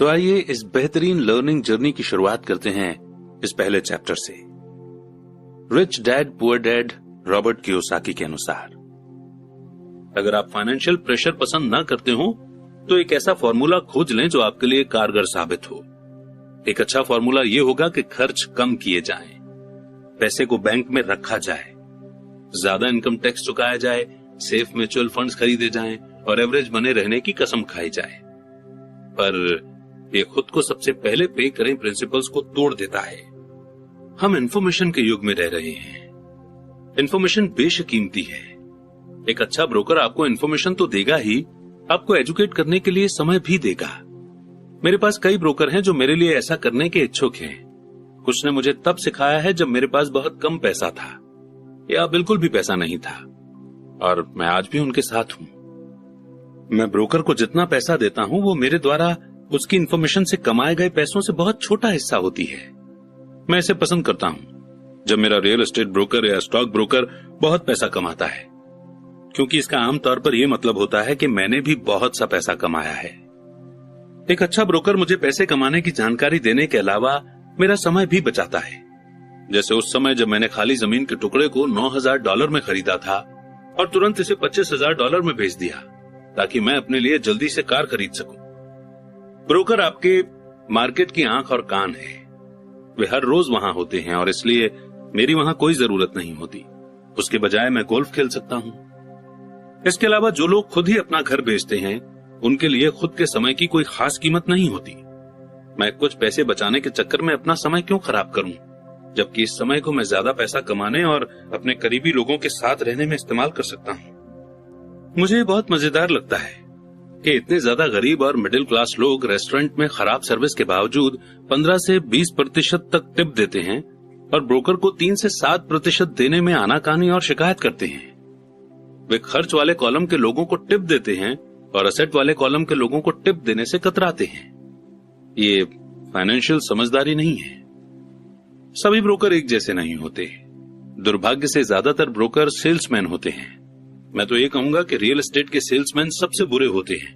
तो आइए इस बेहतरीन लर्निंग जर्नी की शुरुआत करते हैं इस पहले चैप्टर से। Rich dad poor dad Robert Kiyosaki के अनुसार, अगर आप फाइनेंशियल प्रेशर पसंद ना करते हो तो एक ऐसा फॉर्मूला खोज लें जो आपके लिए कारगर साबित हो। एक अच्छा फॉर्मूला यह होगा कि खर्च कम किए जाएं, पैसे को बैंक में रखा जाए, ज्यादा इनकम टैक्स चुकाया जाए, सेफ म्यूचुअल फंड्स खरीदे जाएं और एवरेज बने रहने की कसम खाई जाए। पर यह खुद को सबसे पहले पे करें प्रिंसिपल्स को तोड़ देता है। हम इंफॉर्मेशन के युग में रह रहे हैं। इंफॉर्मेशन बेशकीमती है। एक अच्छा ब्रोकर आपको इंफॉर्मेशन तो देगा ही, आपको एजुकेट करने के लिए समय भी देगा। मेरे पास कई ब्रोकर हैं जो मेरे लिए ऐसा करने के इच्छुक हैं। कुछ ने मुझे तब सिखाया है जब मेरे पास बहुत कम पैसा था या बिल्कुल भी पैसा नहीं था, और मैं आज भी उनके साथ हूं। मैं ब्रोकर को जितना पैसा देता हूं वो मेरे द्वारा उसकी इंफॉर्मेशन से कमाए गए पैसों से बहुत छोटा हिस्सा होती है। मैं इसे पसंद करता हूं जब मेरा रियल एस्टेट ब्रोकर या स्टॉक ब्रोकर बहुत पैसा कमाता है, क्योंकि इसका आमतौर पर यह मतलब होता है कि मैंने भी बहुत सा पैसा कमाया है। एक अच्छा ब्रोकर मुझे पैसे कमाने की जानकारी देने के अलावा मेरा समय भी बचाता है। जैसे उस समय जब मैंने खाली जमीन के टुकड़े को $9,000 में खरीदा था और तुरंत इसे $25,000 में बेच दिया ताकि मैं अपने लिए जल्दी से कार खरीद सकूं। ब्रोकर आपके मार्केट की आंख और कान है। वे हर रोज वहां होते हैं और इसलिए मेरी वहां कोई जरूरत नहीं होती। उसके बजाय मैं गोल्फ खेल सकता हूं। इसके अलावा जो लोग खुद ही अपना घर बेचते हैं उनके लिए खुद के समय की कोई खास कीमत नहीं होती। मैं कुछ पैसे बचाने के चक्कर में अपना समय क्यों खराब करूं, जबकि इस समय को मैं ज्यादा पैसा कमाने और अपने करीबी लोगों के साथ रहने में इस्तेमाल कर सकता हूं। मुझे ये बहुत मजेदार लगता है कि इतने ज्यादा गरीब और मिडिल क्लास लोग रेस्टोरेंट में खराब सर्विस के बावजूद 15 से 20% तक टिप देते हैं और ब्रोकर को 3 से 7% देने में आनाकानी और शिकायत करते हैं। वे खर्च वाले कॉलम के लोगों को टिप देते हैं और असेट वाले कॉलम के लोगों को टिप देने से कतराते हैं। ये फाइनेंशियल समझदारी नहीं है। सभी ब्रोकर एक जैसे नहीं होते। दुर्भाग्य से ज्यादातर ब्रोकर सेल्समैन होते हैं। मैं तो ये कहूंगा कि रियल एस्टेट के सेल्समैन सबसे बुरे होते हैं।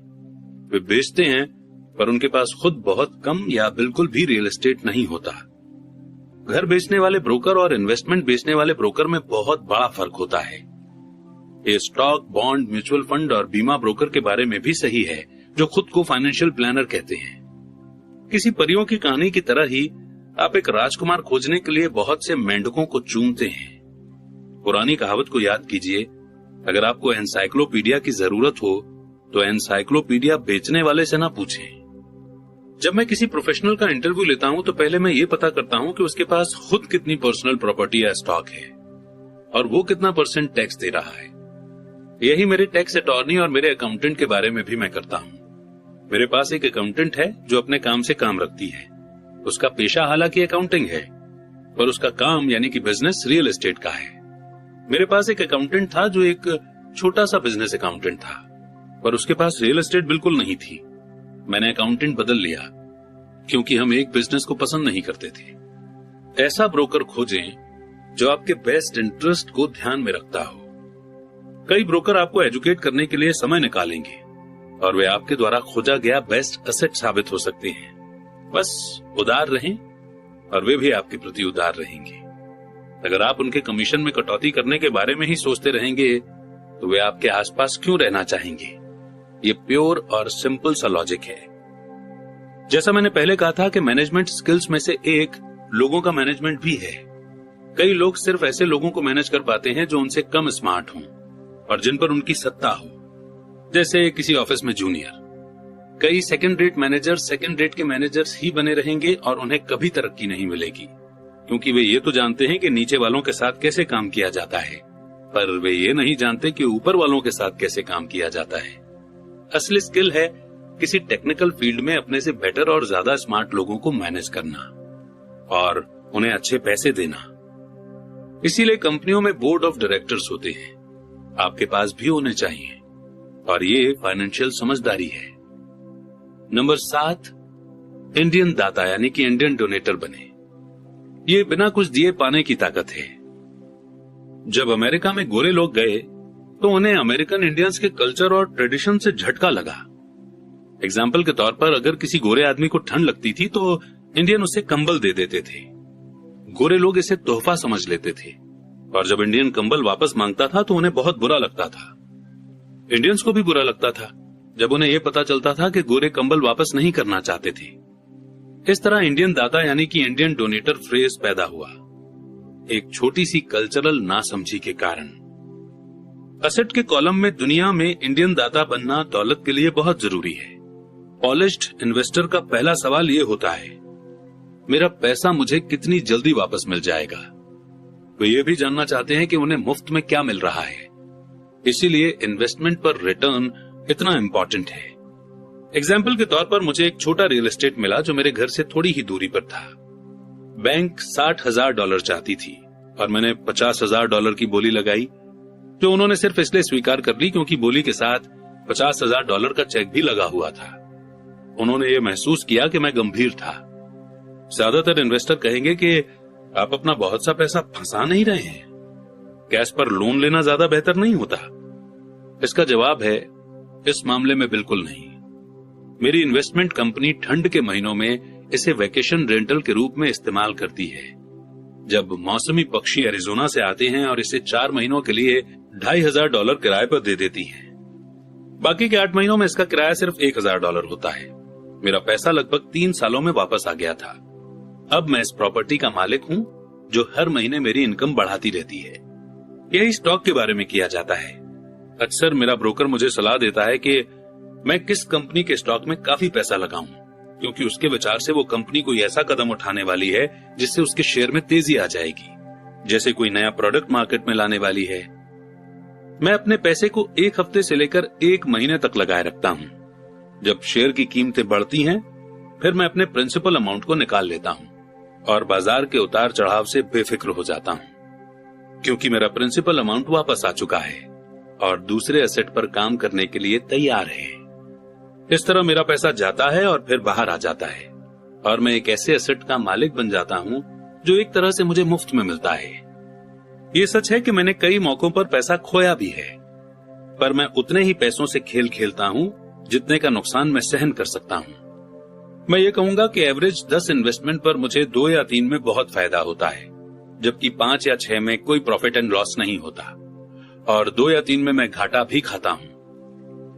वे बेचते हैं पर उनके पास खुद बहुत कम या बिल्कुल भी रियल एस्टेट नहीं होता। घर बेचने वाले ब्रोकर और इन्वेस्टमेंट बेचने वाले ब्रोकर में बहुत बड़ा फर्क होता है। ये स्टॉक, बॉन्ड, म्यूचुअल फंड और बीमा ब्रोकर के बारे में भी सही है जो खुद को फाइनेंशियल प्लानर कहते हैं। किसी परियों की कहानी की तरह ही आप एक राजकुमार खोजने के लिए बहुत से मेंढकों को चूमते हैं। पुरानी कहावत को याद कीजिए, अगर आपको एनसाइक्लोपीडिया की जरूरत हो तो एनसाइक्लोपीडिया बेचने वाले से ना पूछें। जब मैं किसी प्रोफेशनल का इंटरव्यू लेता हूं तो पहले मैं ये पता करता हूं कि उसके पास खुद कितनी पर्सनल प्रॉपर्टी या स्टॉक है और वो कितना % टैक्स दे रहा है। यही मेरे टैक्स अटॉर्नी और मेरे अकाउंटेंट के बारे में भी मैं करता हूं। मेरे पास एक अकाउंटेंट है जो अपने काम से काम रखती है। उसका पेशा हालांकि अकाउंटिंग है, पर उसका काम यानी कि बिजनेस रियल एस्टेट का है। मेरे पास एक अकाउंटेंट था जो एक छोटा सा बिजनेस अकाउंटेंट था, पर उसके पास रियल एस्टेट बिल्कुल नहीं थी। मैंने अकाउंटेंट बदल लिया क्योंकि हम एक बिजनेस को पसंद नहीं करते थे। ऐसा ब्रोकर खोजें जो आपके बेस्ट इंटरेस्ट को ध्यान में रखता हो। कई ब्रोकर आपको एजुकेट करने के लिए समय निकालेंगे और वे आपके द्वारा खोजा गया बेस्ट एसेट साबित हो सकते हैं। बस उदार रहें और वे भी आपके प्रति उदार रहेंगे। अगर आप उनके कमीशन में कटौती करने के बारे में ही सोचते रहेंगे तो वे आपके आसपास क्यों रहना चाहेंगे। ये प्योर और सिंपल सा लॉजिक है। जैसा मैंने पहले कहा था कि मैनेजमेंट स्किल्स में से एक लोगों का मैनेजमेंट भी है। कई लोग सिर्फ ऐसे लोगों को मैनेज कर पाते हैं जो उनसे कम स्मार्ट हों और जिन पर उनकी सत्ता हो, जैसे किसी ऑफिस में जूनियर। कई second rate manager second rate के मैनेजर्स ही बने रहेंगे और उन्हें कभी तरक्की नहीं मिलेगी, क्योंकि वे ये तो जानते हैं कि नीचे वालों के साथ कैसे काम किया जाता है, पर वे ये नहीं जानते कि ऊपर वालों के साथ कैसे काम किया जाता है। असली स्किल है किसी टेक्निकल फील्ड में अपने से बेटर और ज्यादा स्मार्ट लोगों को मैनेज करना और उन्हें अच्छे पैसे देना। इसीलिए कंपनियों में बोर्ड ऑफ डायरेक्टर्स होते हैं। आपके पास भी होने चाहिए और ये फाइनेंशियल समझदारी है। नंबर 7, इंडियन दाता यानी कि इंडियन डोनेटर बने। ये बिना कुछ दिए पाने की ताकत है। जब अमेरिका में गोरे लोग गए तो उन्हें अमेरिकन इंडियंस के कल्चर और ट्रेडिशन से झटका लगा। एग्जाम्पल के तौर पर अगर किसी गोरे आदमी को ठंड लगती थी तो इंडियन उसे कंबल दे देते थे। गोरे लोग इसे तोहफा समझ लेते थे और जब इंडियन कंबल वापस मांगता था तो उन्हें बहुत बुरा लगता था। इंडियंस को भी बुरा लगता था जब उन्हें यह पता चलता था कि गोरे कंबल वापस नहीं करना चाहते थे। इस तरह इंडियन दाता यानी कि इंडियन डोनेटर फ्रेज पैदा हुआ, एक छोटी सी कल्चरल नासमझी के कारण। असेट के कॉलम में दुनिया में इंडियन दाता बनना दौलत के लिए बहुत जरूरी है। पॉलिश्ड इन्वेस्टर का पहला सवाल यह होता है, मेरा पैसा मुझे कितनी जल्दी वापस मिल जाएगा। वे ये भी जानना चाहते हैं कि उन्हें मुफ्त में क्या मिल रहा है। इसीलिए इन्वेस्टमेंट पर रिटर्न इतना इंपॉर्टेंट है। एग्जाम्पल के तौर पर मुझे एक छोटा रियल एस्टेट मिला जो मेरे घर से थोड़ी ही दूरी पर था। बैंक $60,000 चाहती थी और मैंने $50,000 की बोली लगाई, जो उन्होंने सिर्फ इसलिए स्वीकार कर ली क्योंकि बोली के साथ $50,000 का चेक भी लगा हुआ था। उन्होंने ये महसूस किया कि मैं गंभीर था। ज्यादातर इन्वेस्टर कहेंगे कि आप अपना बहुत सा पैसा फंसा नहीं रहे हैं, कैश पर लोन लेना ज्यादा बेहतर नहीं होता? इसका जवाब है, इस मामले में बिल्कुल नहीं। मेरी इन्वेस्टमेंट कंपनी ठंड के महीनों में इसे वैकेशन रेंटल के रूप में इस्तेमाल करती है। जब मौसमी पक्षी एरिजोना से आते हैं और इसे 4 महीनों के लिए $2,500 किराए पर दे देती हैं। बाकी के 8 महीनों में इसका किराया सिर्फ $1,000 होता है। मेरा पैसा लगभग 3 सालों में वापस आ गया था। अब मैं इस प्रॉपर्टी का मालिक हूं जो हर महीने मेरी इनकम बढ़ाती रहती है। यही स्टॉक के बारे में किया जाता है। अक्सर मेरा ब्रोकर मुझे सलाह देता है कि मैं किस कंपनी के स्टॉक में काफी पैसा लगाऊं, क्योंकि उसके विचार से वो कंपनी कोई ऐसा कदम उठाने वाली है जिससे उसके शेयर में तेजी आ जाएगी, जैसे कोई नया प्रोडक्ट मार्केट में लाने वाली है। मैं अपने पैसे को 1 हफ्ते से लेकर 1 महीने तक लगाए रखता हूं। जब शेयर की कीमतें बढ़ती हैं, फिर मैं अपने प्रिंसिपल अमाउंट को निकाल लेता हूं और बाजार के उतार चढ़ाव से बेफिक्र हो जाता हूं, क्योंकि मेरा प्रिंसिपल अमाउंट वापस आ चुका है और दूसरे एसेट पर काम करने के लिए तैयार है। इस तरह मेरा पैसा जाता है और फिर बाहर आ जाता है और मैं एक ऐसे एसेट का मालिक बन जाता हूं जो एक तरह से मुझे मुफ्त में मिलता है। ये सच है कि मैंने कई मौकों पर पैसा खोया भी है, पर मैं उतने ही पैसों से खेल खेलता हूं जितने का नुकसान मैं सहन कर सकता हूं। मैं ये कहूंगा कि एवरेज 10 इन्वेस्टमेंट पर मुझे 2 या 3 में बहुत फायदा होता है, जबकि 5 या 6 में कोई प्रॉफिट एंड लॉस नहीं होता और 2 या 3 में मैं घाटा भी खाता हूं।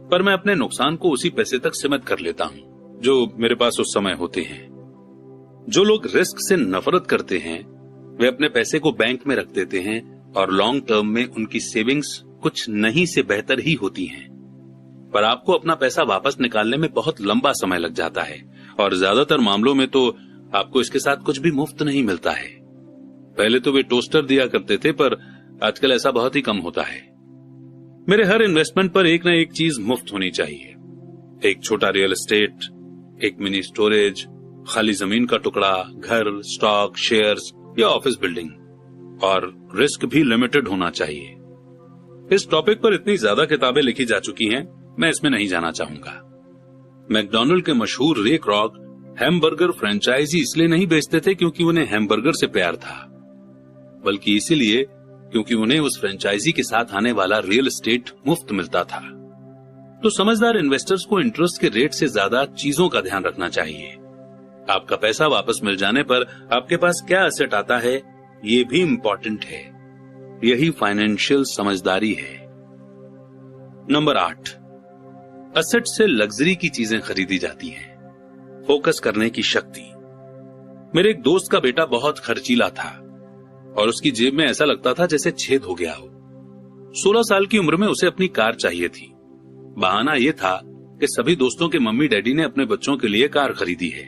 पर मैं अपने नुकसान को उसी पैसे तक सीमित कर लेता हूं जो मेरे पास उस समय होते हैं। जो लोग रिस्क से नफरत करते हैं वे अपने पैसे को बैंक में रख देते हैं और लॉन्ग टर्म में उनकी सेविंग्स कुछ नहीं से बेहतर ही होती हैं। पर आपको अपना पैसा वापस निकालने में बहुत लंबा समय लग जाता है और ज्यादातर मामलों में तो आपको इसके साथ कुछ भी मुफ्त नहीं मिलता है। पहले तो वे टोस्टर दिया करते थे, पर आजकल ऐसा बहुत ही कम होता है। मेरे हर इन्वेस्टमेंट पर एक न एक चीज मुफ्त होनी चाहिए। एक छोटा रियल एस्टेट, एक मिनी स्टोरेज, खाली जमीन का टुकड़ा, घर, स्टॉक, शेयर्स या ऑफिस बिल्डिंग, और रिस्क भी लिमिटेड होना चाहिए। इस टॉपिक पर इतनी ज्यादा किताबें लिखी जा चुकी हैं, मैं इसमें नहीं जाना चाहूंगा। मैकडॉनल्ड के मशहूर रे क्रॉक हैमबर्गर फ्रेंचाइजी इसलिए नहीं बेचते थे क्योंकि उन्हें हैमबर्गर से प्यार था, बल्कि इसीलिए क्योंकि उन्हें उस फ्रेंचाइजी के साथ आने वाला रियल एस्टेट मुफ्त मिलता था। तो समझदार इन्वेस्टर्स को इंटरेस्ट के रेट से ज्यादा चीजों का ध्यान रखना चाहिए। आपका पैसा वापस मिल जाने पर आपके पास क्या एसेट आता है, ये भी इंपॉर्टेंट है। यही फाइनेंशियल समझदारी है। नंबर 8, एसेट से लग्जरी की चीजें खरीदी जाती हैं। फोकस करने की शक्ति। मेरे एक दोस्त का बेटा बहुत खर्चीला था और उसकी जेब में ऐसा लगता था जैसे छेद हो गया हो। 16 साल की उम्र में उसे अपनी कार चाहिए थी। बहाना यह था कि सभी दोस्तों के मम्मी डैडी ने अपने बच्चों के लिए कार खरीदी है।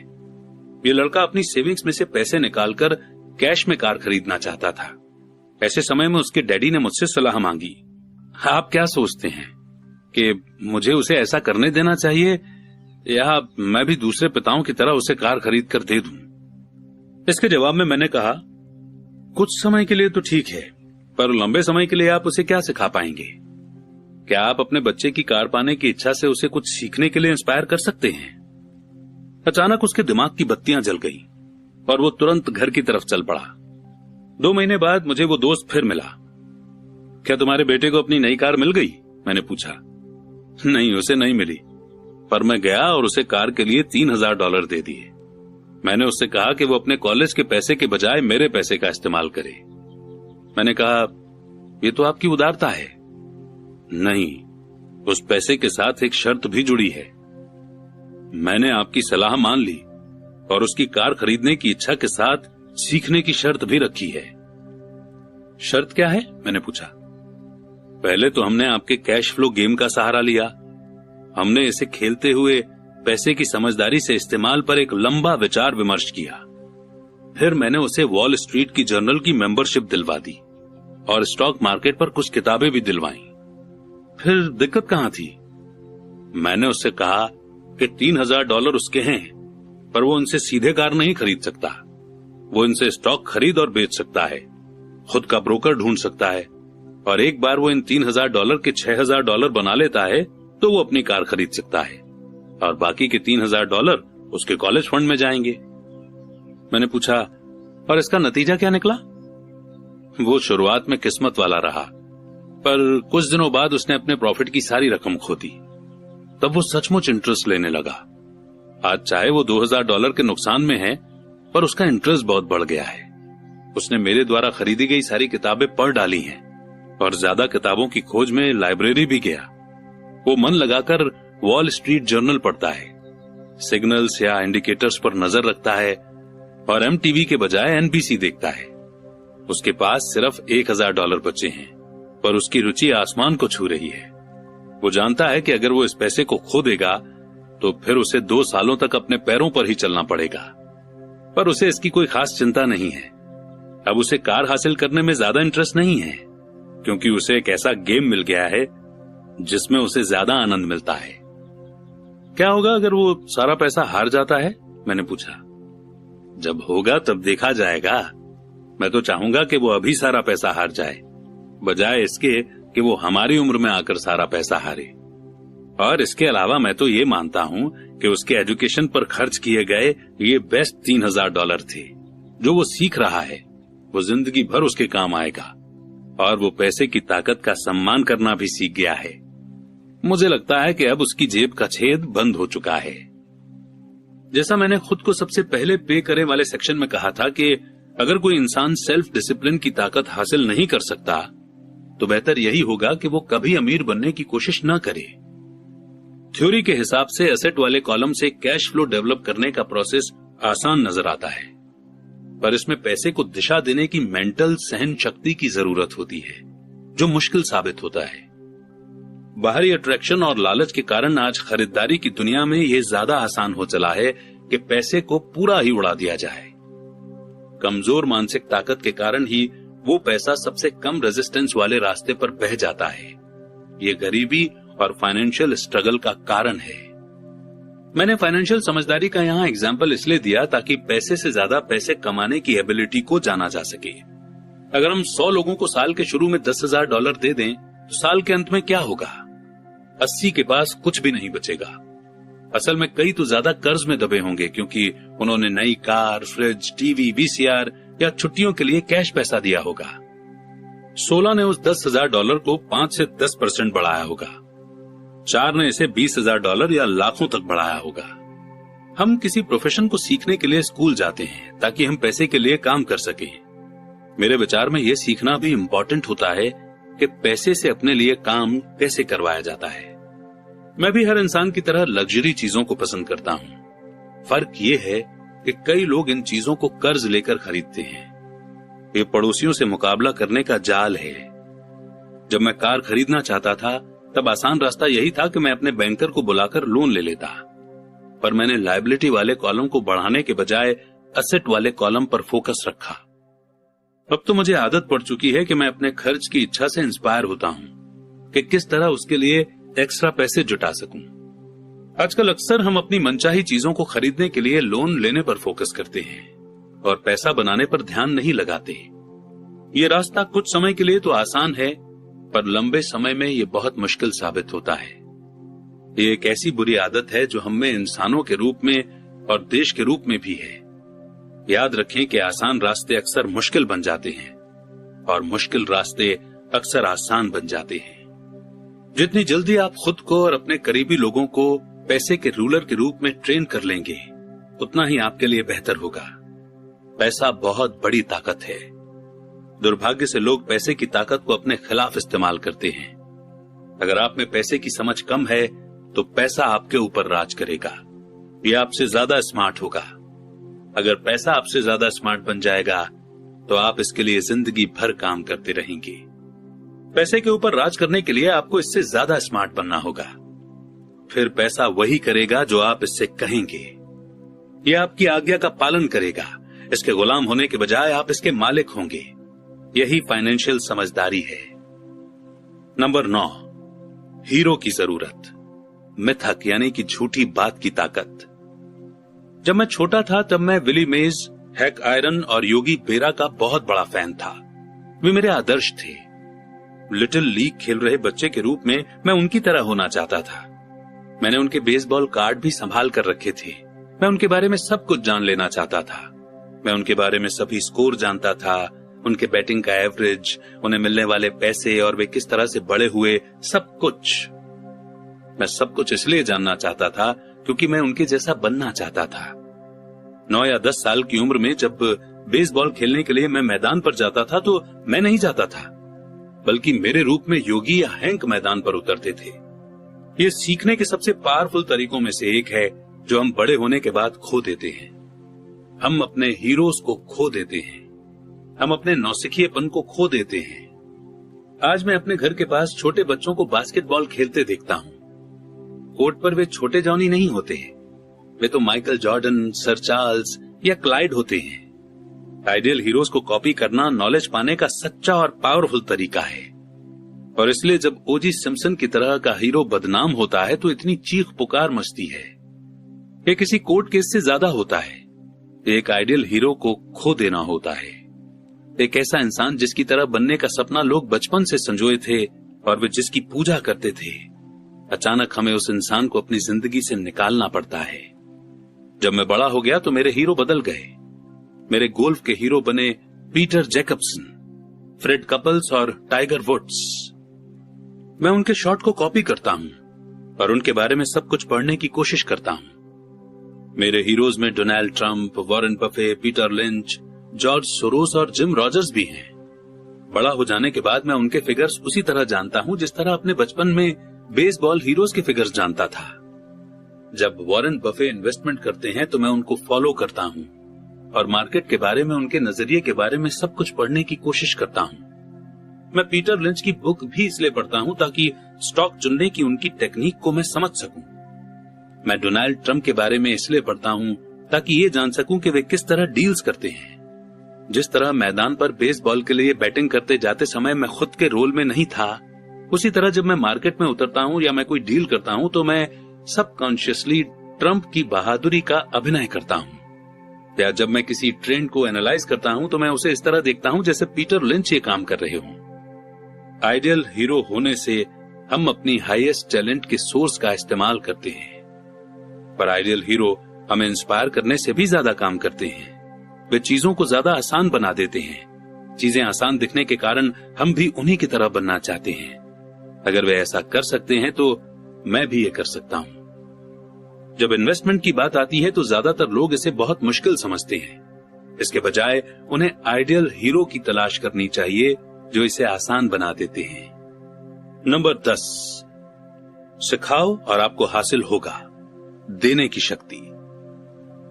ये लड़का अपनी सेविंग्स में से पैसे निकालकर कैश में कार खरीदना चाहता था। ऐसे समय में उसके डैडी ने मुझसे सलाह मांगी, आप क्या सोचते हैं कि मुझे उसे ऐसा करने देना चाहिए या मैं भी दूसरे पिताओं की तरह उसे कार खरीद कर दे दूं? इसके जवाब में मैंने कहा, कुछ समय के लिए तो ठीक है, पर लंबे समय के लिए आप उसे क्या सिखा पाएंगे? क्या आप अपने बच्चे की कार पाने की इच्छा से उसे कुछ सीखने के लिए इंस्पायर कर सकते हैं? अचानक उसके दिमाग की बत्तियां जल गई और वो तुरंत घर की तरफ चल पड़ा। 2 महीने बाद मुझे वो दोस्त फिर मिला। क्या तुम्हारे बेटे को अपनी नई कार मिल गई? मैंने पूछा। नहीं, उसे नहीं मिली। पर मैं गया और उसे कार के लिए $3000 दे दिए। मैंने उससे कहा कि वो अपने कॉलेज के पैसे के बजाय मेरे पैसे का इस्तेमाल करे। मैंने कहा, ये तो आपकी उदारता है। नहीं, उस पैसे के साथ एक शर्त भी जुड़ी है। मैंने आपकी सलाह मान ली और उसकी कार खरीदने की इच्छा के साथ सीखने की शर्त भी रखी है। शर्त क्या है? मैंने पूछा। पहले तो हमने आपके कैश फ्लो गेम का सहारा लिया। हमने इसे खेलते हुए पैसे की समझदारी से इस्तेमाल पर एक लंबा विचार विमर्श किया। फिर मैंने उसे वॉल स्ट्रीट की जर्नल की मेंबरशिप दिलवा दी और स्टॉक मार्केट पर कुछ किताबें भी दिलवाईं। फिर दिक्कत कहां थी? मैंने उससे कहा कि $3000 उसके हैं, पर वो उनसे सीधे कार नहीं खरीद सकता। वो इनसे स्टॉक खरीद और बेच सकता है, खुद का ब्रोकर ढूंढ सकता है, और एक बार वो इन $3000 के $6000 बना लेता है तो वो अपनी कार खरीद सकता है, और बाकी के $3000 उसके कॉलेज फंड में जाएंगे। मैंने पूछा, और इसका नतीजा क्या निकला? वो शुरुआत में किस्मत वाला रहा, पर कुछ दिनों बाद उसने अपने प्रॉफिट की सारी रकम खो दी। तब वो सचमुच इंटरेस्ट लेने लगा। आज चाहे वो $2000 के नुकसान में है, पर उसका इंटरेस्ट बहुत बढ़ गया है। उसने मेरे द्वारा खरीदी गई सारी किताबें पढ़ डाली हैं और ज्यादा किताबों की खोज में लाइब्रेरी भी गया। वो मन लगाकर वॉल स्ट्रीट जर्नल पढ़ता है, सिग्नल्स या इंडिकेटर्स पर नजर रखता है और MTV के बजाय NBC देखता है। उसके पास सिर्फ $1000 बचे हैं, पर उसकी रुचि आसमान को छू रही है। वो जानता है कि अगर वो इस पैसे को खो देगा तो फिर उसे 2 सालों तक अपने पैरों पर ही चलना पड़ेगा, पर उसे इसकी कोई खास चिंता नहीं है। अब उसे कार हासिल करने में ज्यादा इंटरेस्ट नहीं है, क्योंकि उसे एक ऐसा गेम मिल गया है जिसमें उसे ज्यादा आनंद मिलता है। क्या होगा अगर वो सारा पैसा हार जाता है? मैंने पूछा। जब होगा तब देखा जाएगा। मैं तो चाहूंगा कि वो अभी सारा पैसा हार जाए, बजाय इसके कि वो हमारी उम्र में आकर सारा पैसा हारे। और इसके अलावा मैं तो ये मानता हूं कि उसके एजुकेशन पर खर्च किए गए ये बेस्ट $3000 थे। जो वो सीख रहा है वो जिंदगी भर उसके काम आएगा, और वो पैसे की ताकत का सम्मान करना भी सीख गया है। मुझे लगता है कि अब उसकी जेब का छेद बंद हो चुका है। जैसा मैंने खुद को सबसे पहले पे करे वाले सेक्शन में कहा था कि अगर कोई इंसान सेल्फ डिसिप्लिन की ताकत हासिल नहीं कर सकता तो बेहतर यही होगा कि वो कभी अमीर बनने की कोशिश न करे। थ्योरी के हिसाब से एसेट वाले कॉलम से कैश फ्लो डेवलप करने का प्रोसेस आसान नजर आता है, पर इसमें पैसे को दिशा देने की मेंटल सहन शक्ति की जरूरत होती है, जो मुश्किल साबित होता है। बाहरी अट्रैक्शन और लालच के कारण आज खरीदारी की दुनिया में यह ज्यादा आसान हो चला है कि पैसे को पूरा ही उड़ा दिया जाए। कमजोर मानसिक ताकत के कारण ही वो पैसा सबसे कम रेजिस्टेंस वाले रास्ते पर बह जाता है। ये गरीबी और फाइनेंशियल स्ट्रगल का कारण है। मैंने फाइनेंशियल समझदारी का यहाँ एग्जाम्पल इसलिए दिया ताकि पैसे से ज्यादा पैसे कमाने की एबिलिटी को जाना जा सके। अगर हम 100 लोगों को साल के शुरू में $10,000 दे दें तो साल के अंत में क्या होगा? 80 के पास कुछ भी नहीं बचेगा। असल में कई तो ज्यादा कर्ज में दबे होंगे, क्योंकि उन्होंने नई कार, फ्रिज, टीवी, VCR या छुट्टियों के लिए कैश पैसा दिया होगा। 16 ने उस $10,000 को 5 से 10% बढ़ाया होगा। 4 ने इसे $20,000 या लाखों तक बढ़ाया होगा। हम किसी प्रोफेशन को सीखने के लिए स्कूल जाते हैं ताकि हम पैसे के लिए काम कर सकें। मेरे विचार में यह सीखना भी इम्पोर्टेंट होता है कि पैसे से अपने लिए काम कैसे करवाया जाता है। मैं भी हर इंसान की तरह लग्जरी चीजों को पसंद करता हूं। फर्क ये है कि कई लोग इन चीजों को कर्ज लेकर खरीदते हैं। ये पड़ोसियों से मुकाबला करने का जाल है। जब मैं कार खरीदना चाहता था तब आसान रास्ता यही था कि मैं अपने बैंकर को बुलाकर लोन ले लेता, पर मैंने लायबिलिटी वाले कॉलम को बढ़ाने के बजाय एसेट वाले कॉलम पर फोकस रखा। अब तो मुझे आदत पड़ चुकी है कि मैं अपने खर्च की इच्छा से इंस्पायर होता हूं कि किस तरह उसके लिए एक्स्ट्रा पैसे जुटा सकूं। आजकल अक्सर हम अपनी मनचाही चीजों को खरीदने के लिए लोन लेने पर फोकस करते हैं और पैसा बनाने पर ध्यान नहीं लगाते। ये रास्ता कुछ समय के लिए तो आसान है, पर लंबे समय में ये बहुत मुश्किल साबित होता है। ये एक ऐसी बुरी आदत है जो हम में इंसानों के रूप में और देश के रूप में भी है। याद रखें कि आसान रास्ते अक्सर मुश्किल बन जाते हैं और मुश्किल रास्ते अक्सर आसान बन जाते हैं। जितनी जल्दी आप खुद को और अपने करीबी लोगों को पैसे के रूलर के रूप में ट्रेन कर लेंगे, उतना ही आपके लिए बेहतर होगा। पैसा बहुत बड़ी ताकत है। दुर्भाग्य से लोग पैसे की ताकत को अपने खिलाफ इस्तेमाल करते हैं। अगर आप में पैसे की समझ कम है तो पैसा आपके ऊपर राज करेगा। ये आपसे ज्यादा स्मार्ट होगा। अगर पैसा आपसे ज्यादा स्मार्ट बन जाएगा तो आप इसके लिए जिंदगी भर काम करते रहेंगे। पैसे के ऊपर राज करने के लिए आपको इससे ज्यादा स्मार्ट बनना होगा। फिर पैसा वही करेगा जो आप इससे कहेंगे। यह आपकी आज्ञा का पालन करेगा। इसके गुलाम होने के बजाय आप इसके मालिक होंगे। यही फाइनेंशियल समझदारी है। नंबर 9, हीरो की जरूरत। मिथक यानी कि झूठी बात की ताकत। जब मैं छोटा था तब मैं विली मेज, हैक आयरन और योगी बेरा का बहुत बड़ा फैन था। वे मेरे आदर्श थे। लिटिल लीग खेल रहे बच्चे के रूप में मैं उनकी तरह होना चाहता था। मैंने उनके बेसबॉल कार्ड भी संभाल कर रखे थे। मैं उनके बारे में सब कुछ जान लेना चाहता था। मैं उनके बारे में सभी स्कोर जानता था, उनके बैटिंग का एवरेज, उन्हें मिलने वाले पैसे और वे किस तरह से बड़े हुए, सब कुछ। मैं सब कुछ इसलिए जानना चाहता था क्योंकि मैं उनके जैसा बनना चाहता था। 9 या 10 साल की उम्र में जब बेसबॉल खेलने के लिए मैं मैदान पर जाता था तो मैं नहीं जाता था, बल्कि मेरे रूप में योगी या हैंक मैदान पर उतरते थे। ये सीखने के सबसे पावरफुल तरीकों में से एक है जो हम बड़े होने के बाद खो देते हैं। हम अपने हीरोज को खो देते हैं। हम अपने नौसिखिएपन को खो देते हैं। आज मैं अपने घर के पास छोटे बच्चों को बास्केटबॉल खेलते देखता हूं। कोर्ट पर वे छोटे जॉनी नहीं होते हैं। वे तो माइकल जॉर्डन, सर चार्ल्स या क्लाइड होते हैं। आइडियल हीरोज को कॉपी करना नॉलेज पाने का सच्चा और पावरफुल तरीका है। और इसलिए जब ओजी सिम्पसन की तरह का हीरो बदनाम होता है तो इतनी चीख पुकार मचती है। ये किसी कोर्ट केस से ज्यादा होता है। एक आइडियल हीरो को खो देना होता है। एक ऐसा इंसान जिसकी तरह बनने का सपना लोग बचपन से संजोए थे और वे जिसकी पूजा करते थे। अचानक हमें उस इंसान को अपनी जिंदगी से निकालना पड़ता है। जब मैं बड़ा हो गया तो मेरे हीरो बदल गए। मेरे गोल्फ के हीरो बने पीटर जैकब्सन, फ्रेड कपल्स और टाइगर वुड्स। मैं उनके शॉट को कॉपी करता हूं और उनके बारे में सब कुछ पढ़ने की कोशिश करता हूं। मेरे हीरोज में Donald Trump, Warren Buffett, Peter lynch, George Soros और जिम रॉजर्स भी हैं। बड़ा हो जाने के बाद मैं उनके फिगर्स उसी तरह जानता हूं जिस तरह अपने बचपन में बेसबॉल हीरोज के फिगर्स जानता था। जब वॉरेन बफे इन्वेस्टमेंट करते हैं तो मैं उनको फॉलो करता हूं और मार्केट के बारे में, उनके नजरिए के बारे में सब कुछ पढ़ने की कोशिश करता हूं। मैं पीटर लिंच की बुक भी इसलिए पढ़ता हूं ताकि स्टॉक चुनने की उनकी टेक्निक को मैं समझ सकूं। मैं डोनाल्ड ट्रंप के बारे में इसलिए पढ़ता हूं ताकि ये जान सकूं कि वे किस तरह डील्स करते हैं। जिस तरह मैदान पर बेसबॉल के लिए बैटिंग करते जाते समय मैं खुद के रोल में नहीं था, उसी तरह जब मैं मार्केट में उतरता हूं या मैं कोई डील करता हूं तो मैं सबकॉन्शियसली ट्रंप की बहादुरी का अभिनय करता हूं। या जब मैं किसी ट्रेंड को एनालाइज करता हूं तो मैं उसे इस तरह देखता हूं जैसे पीटर लिंच ये काम कर रहे हों। आइडियल हीरो होने से हम अपनी हाईएस्ट टैलेंट के सोर्स का इस्तेमाल करते हैं, पर आइडियल हीरो हमें इंस्पायर करने से भी ज्यादा काम करते हैं। वे चीजों को ज्यादा आसान बना देते हैं। चीजें आसान दिखने के कारण हम भी उन्हीं की तरह बनना चाहते हैं। अगर वे ऐसा कर सकते हैं तो मैं भी ये कर सकता हूं। जब इन्वेस्टमेंट की बात आती है तो ज्यादातर लोग इसे बहुत मुश्किल समझते हैं। इसके बजाय उन्हें आइडियल हीरो की तलाश करनी चाहिए जो इसे आसान बना देते हैं। नंबर 10, सिखाओ और आपको हासिल होगा। देने की शक्ति।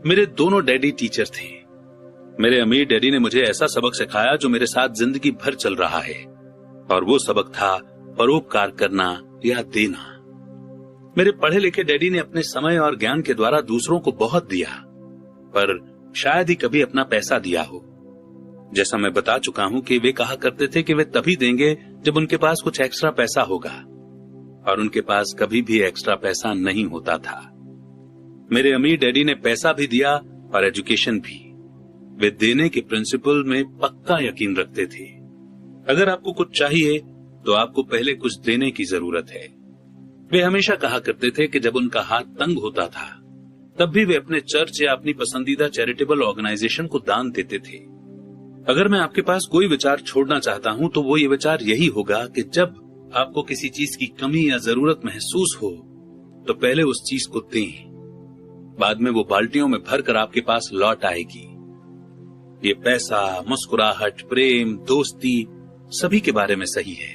मेरे दोनों डैडी टीचर थे। मेरे अमीर डैडी ने मुझे ऐसा सबक सिखाया जो मेरे साथ जिंदगी भर चल रहा है, और वो सबक था परोपकार करना या देना। मेरे पढ़े लिखे डैडी ने अपने समय और ज्ञान के द्वारा दूसरों को बहुत दिया, पर शायद ही कभी अपना पैसा दिया हो। जैसा मैं बता चुका हूं कि वे कहा करते थे कि वे तभी देंगे जब उनके पास कुछ एक्स्ट्रा पैसा होगा, और उनके पास कभी भी एक्स्ट्रा पैसा नहीं होता था। मेरे अमीर डैडी ने पैसा भी दिया और एजुकेशन भी। वे देने के प्रिंसिपल में पक्का यकीन रखते थे। अगर आपको कुछ चाहिए तो आपको पहले कुछ देने की जरूरत है। वे हमेशा कहा करते थे कि जब उनका हाथ तंग होता था तब भी वे अपने चर्च या अपनी पसंदीदा चैरिटेबल ऑर्गेनाइजेशन को दान देते थे। अगर मैं आपके पास कोई विचार छोड़ना चाहता हूं तो वो ये विचार यही होगा कि जब आपको किसी चीज की कमी या जरूरत महसूस हो तो पहले उस चीज को दें, बाद में वो बाल्टियों में भरकर आपके पास लौट आएगी। ये पैसा, मुस्कुराहट, प्रेम, दोस्ती सभी के बारे में सही है।